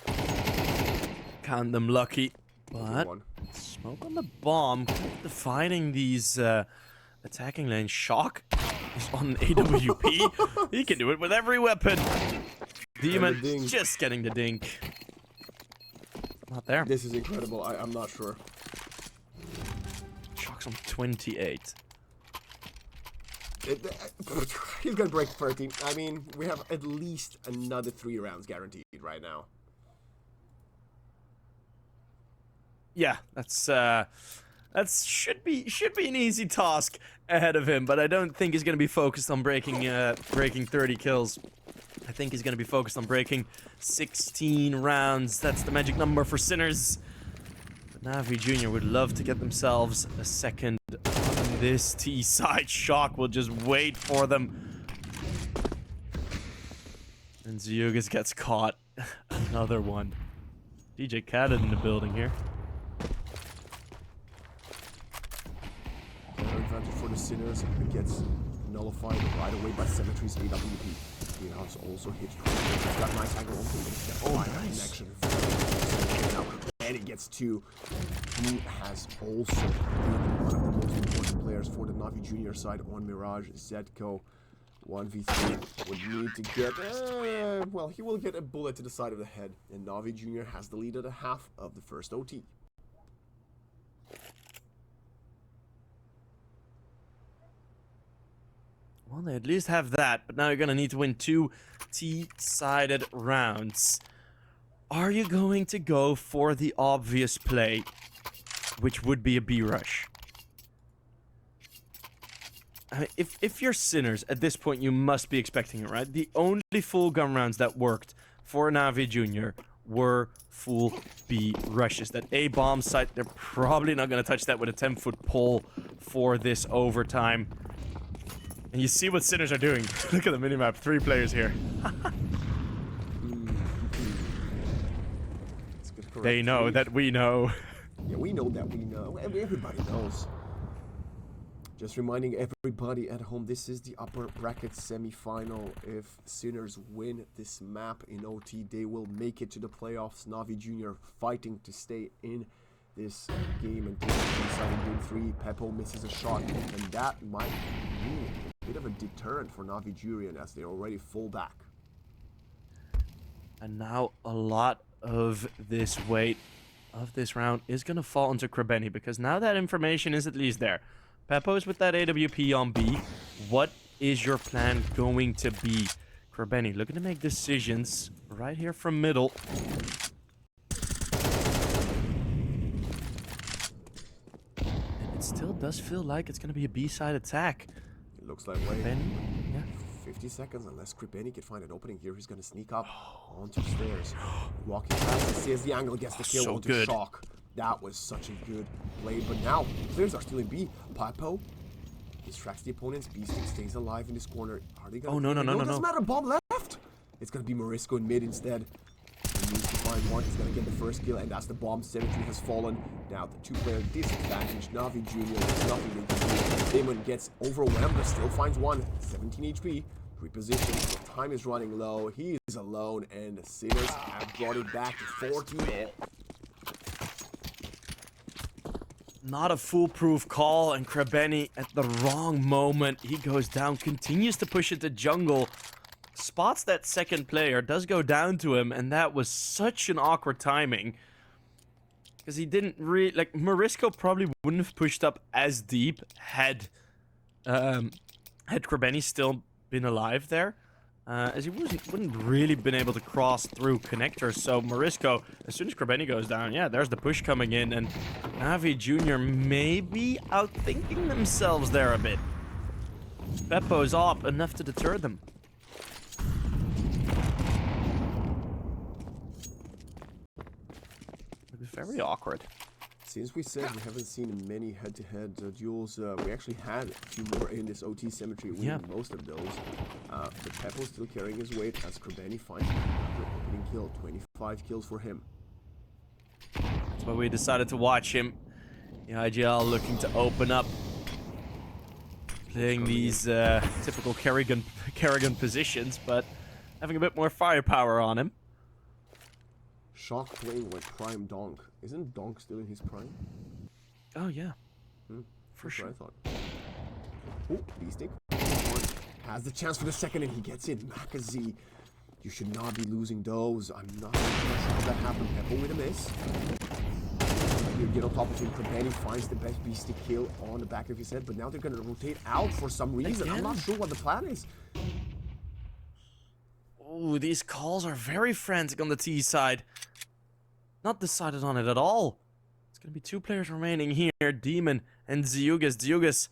count them lucky. But smoke on the bomb, defining these attacking lanes. Shock is on AWP. He can do it with every weapon. Demon just getting the dink. Not there. This is incredible. I'm not sure. Shock's on 28. He's gonna break 13. I mean, we have at least another 3 rounds guaranteed right now. Yeah, that should be an easy task ahead of him, but I don't think he's gonna be focused on breaking 30 kills. I think he's gonna be focused on breaking 16 rounds. That's the magic number for Sinners. But NAVI Jr. would love to get themselves a second on this T side. Shock will just wait for them. And Zeugas gets caught. Another one. DJ Khaled in the building here. Another advantage for the Sinners. It gets nullified right away by Symmetry's AWP. Mirage also hit. He's got a nice angle on him. Oh, nice connection. Now Krebeni gets two. Who has also been one of the most important players for the NAVI junior side on Mirage. Zetko 1v3 would need to get, well, he will get a bullet to the side of the head. And NAVI junior has the lead at a half of the first OT. Well, they at least have that, but now you're gonna need to win 2 T-sided rounds. Are you going to go for the obvious play, which would be a B rush? I mean, if you're Sinners, at this point you must be expecting it, right? The only full gun rounds that worked for NAVI Junior were full B rushes. That A bomb site, they're probably not gonna touch that with a 10-foot pole for this overtime. And you see what Sinners are doing. Look at the minimap. 3 players here. They know that we know. Yeah, we know that we know. Everybody knows. Just reminding everybody at home, this is the upper bracket semi-final. If Sinners win this map in OT, they will make it to the playoffs. NAVI Junior fighting to stay in this game and take it inside in game 3. Peppo misses a shot, and that might be a bit of a deterrent for NAVI Junior as they're already full back. And now a lot of this weight of this round is going to fall into Krebeni, because now that information is at least there. Peppo's with that AWP on B. What is your plan going to be? Krebeni looking to make decisions right here from middle. And it still does feel like it's going to be a B-side attack. It looks like way. Yeah. 50 seconds, unless Krebeni can find an opening here, he's going to sneak up onto the stairs. Walking past, he sees the angle, gets the kill so onto good. Shock. That was such a good play, but now players are still in B. Peppo distracts the opponents. B-Stick stays alive in this corner. Are they going to... Oh, no. Doesn't matter, bomb left! It's going to be Morisco in mid instead. He needs to find one. He's going to get the first kill, and as the bomb symmetry has fallen. Now the 2-player disadvantage. NAVI Junior, there's nothing they can do. Damon gets overwhelmed, but still finds one. 17 HP. Reposition. Time is running low. He is alone, and the Sinners have brought it back to 4-2. Not a foolproof call, and Krebeni at the wrong moment. He goes down, continues to push it to jungle. Spots that second player, does go down to him, and that was such an awkward timing. Because he didn't really... Like, Morisco probably wouldn't have pushed up as deep had Krebeni still been alive there. As he wouldn't really been able to cross through connectors. So Morisco, as soon as Krebeni goes down, yeah, there's the push coming in, and NAVI Junior may be outthinking themselves there a bit. Peppo's up enough to deter them. It was very awkward. Since we said we haven't seen many head-to-head duels, we actually had a few more in this OT Symmetry, winning most of those. But Peppo still carrying his weight as Krebeni finds another opening kill. 25 kills for him. That's why we decided to watch him. The IGL looking to open up. Playing these typical Kerrigan positions, but having a bit more firepower on him. Shock playing like prime Donk. Isn't Donk still in his prime? Oh yeah, for sure. I thought. Oh, B-Stick has the chance for the second, and he gets it. Makazi, you should not be losing those. I'm not sure how that happened. Peppo with a miss. You get on top of him. Krebeni finds the best B-Stick kill on the back of his head, but now they're going to rotate out for some reason. Again? I'm not sure what the plan is. Oh, these calls are very frantic on the T side. Not decided on it at all. It's going to be 2 players remaining here, Demon and Ziugas. Ziugas,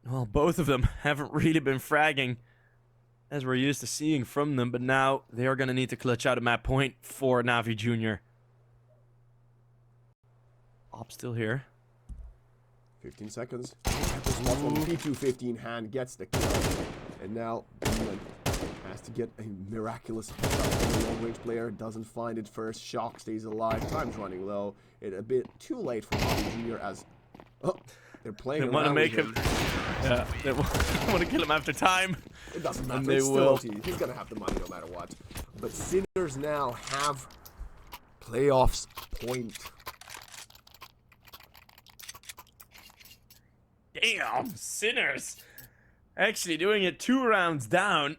well, both of them haven't really been fragging as we're used to seeing from them, but now they are going to need to clutch out a map point for NAVI Junior. Op still here. 15 seconds. Peppo's off on P215 hand gets the kill. And now Demon Has to get a miraculous shot from the long-range player. Doesn't find it first. Shock stays alive. Time's running low. It a bit too late for NAVI Jr. as... Oh, they're playing They want to around make with him. Yeah, they want to kill him after time. It doesn't And matter. they It's still will. OT. He's gonna have the money no matter what. But Sinners now have playoffs point. Damn, Sinners. Actually doing it 2 rounds down.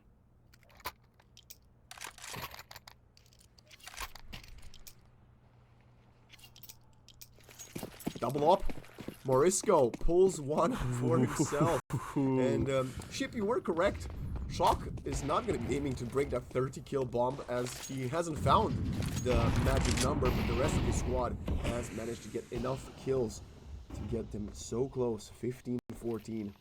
Double up. Morisco pulls one for himself. And Ship, you were correct. Shock is not going to be aiming to break that 30-kill bomb as he hasn't found the magic number, but the rest of his squad has managed to get enough kills to get them so close. 15-14.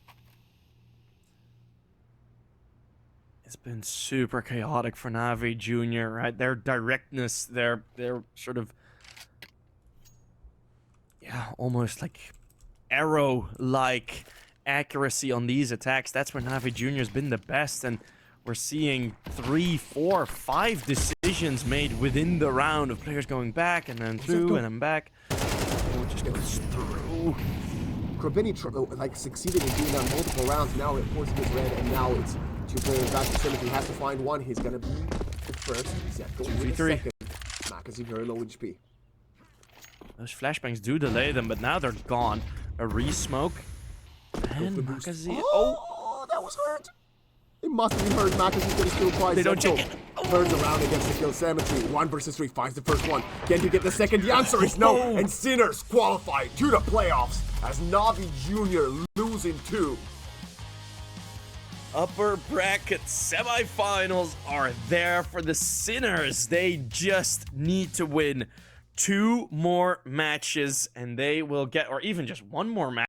It's been super chaotic for NAVI Jr., right? Their directness, their sort of, yeah, almost like arrow-like accuracy on these attacks. That's where NAVI Jr. has been the best, and we're seeing 3, 4, 5 decisions made within the round of players going back and then through and then back. Oh, it just goes through. Krabini like succeeded in doing that multiple rounds. Now of course he gets red, and now it's 2 players back to Symmetry. He has to find one. He's gonna be the first. Zed going with the 2v3. second. Mac is very low HP. Those flashbangs do delay them, but now they're gone. A re-smoke. And the boost. Makazi. Oh, that was hurt. It must have been hurt. Makazi's gonna steal twice. They don't Zetto check it. turns around against the kill Symmetry. 1 versus 3 finds the first one. Can you get the second? The answer is no. And Sinners qualify to the playoffs as NAVI Jr. losing 2. Upper bracket semifinals are there for the Sinners. They just need to win 2 more matches and they will get, or even just 1 more match.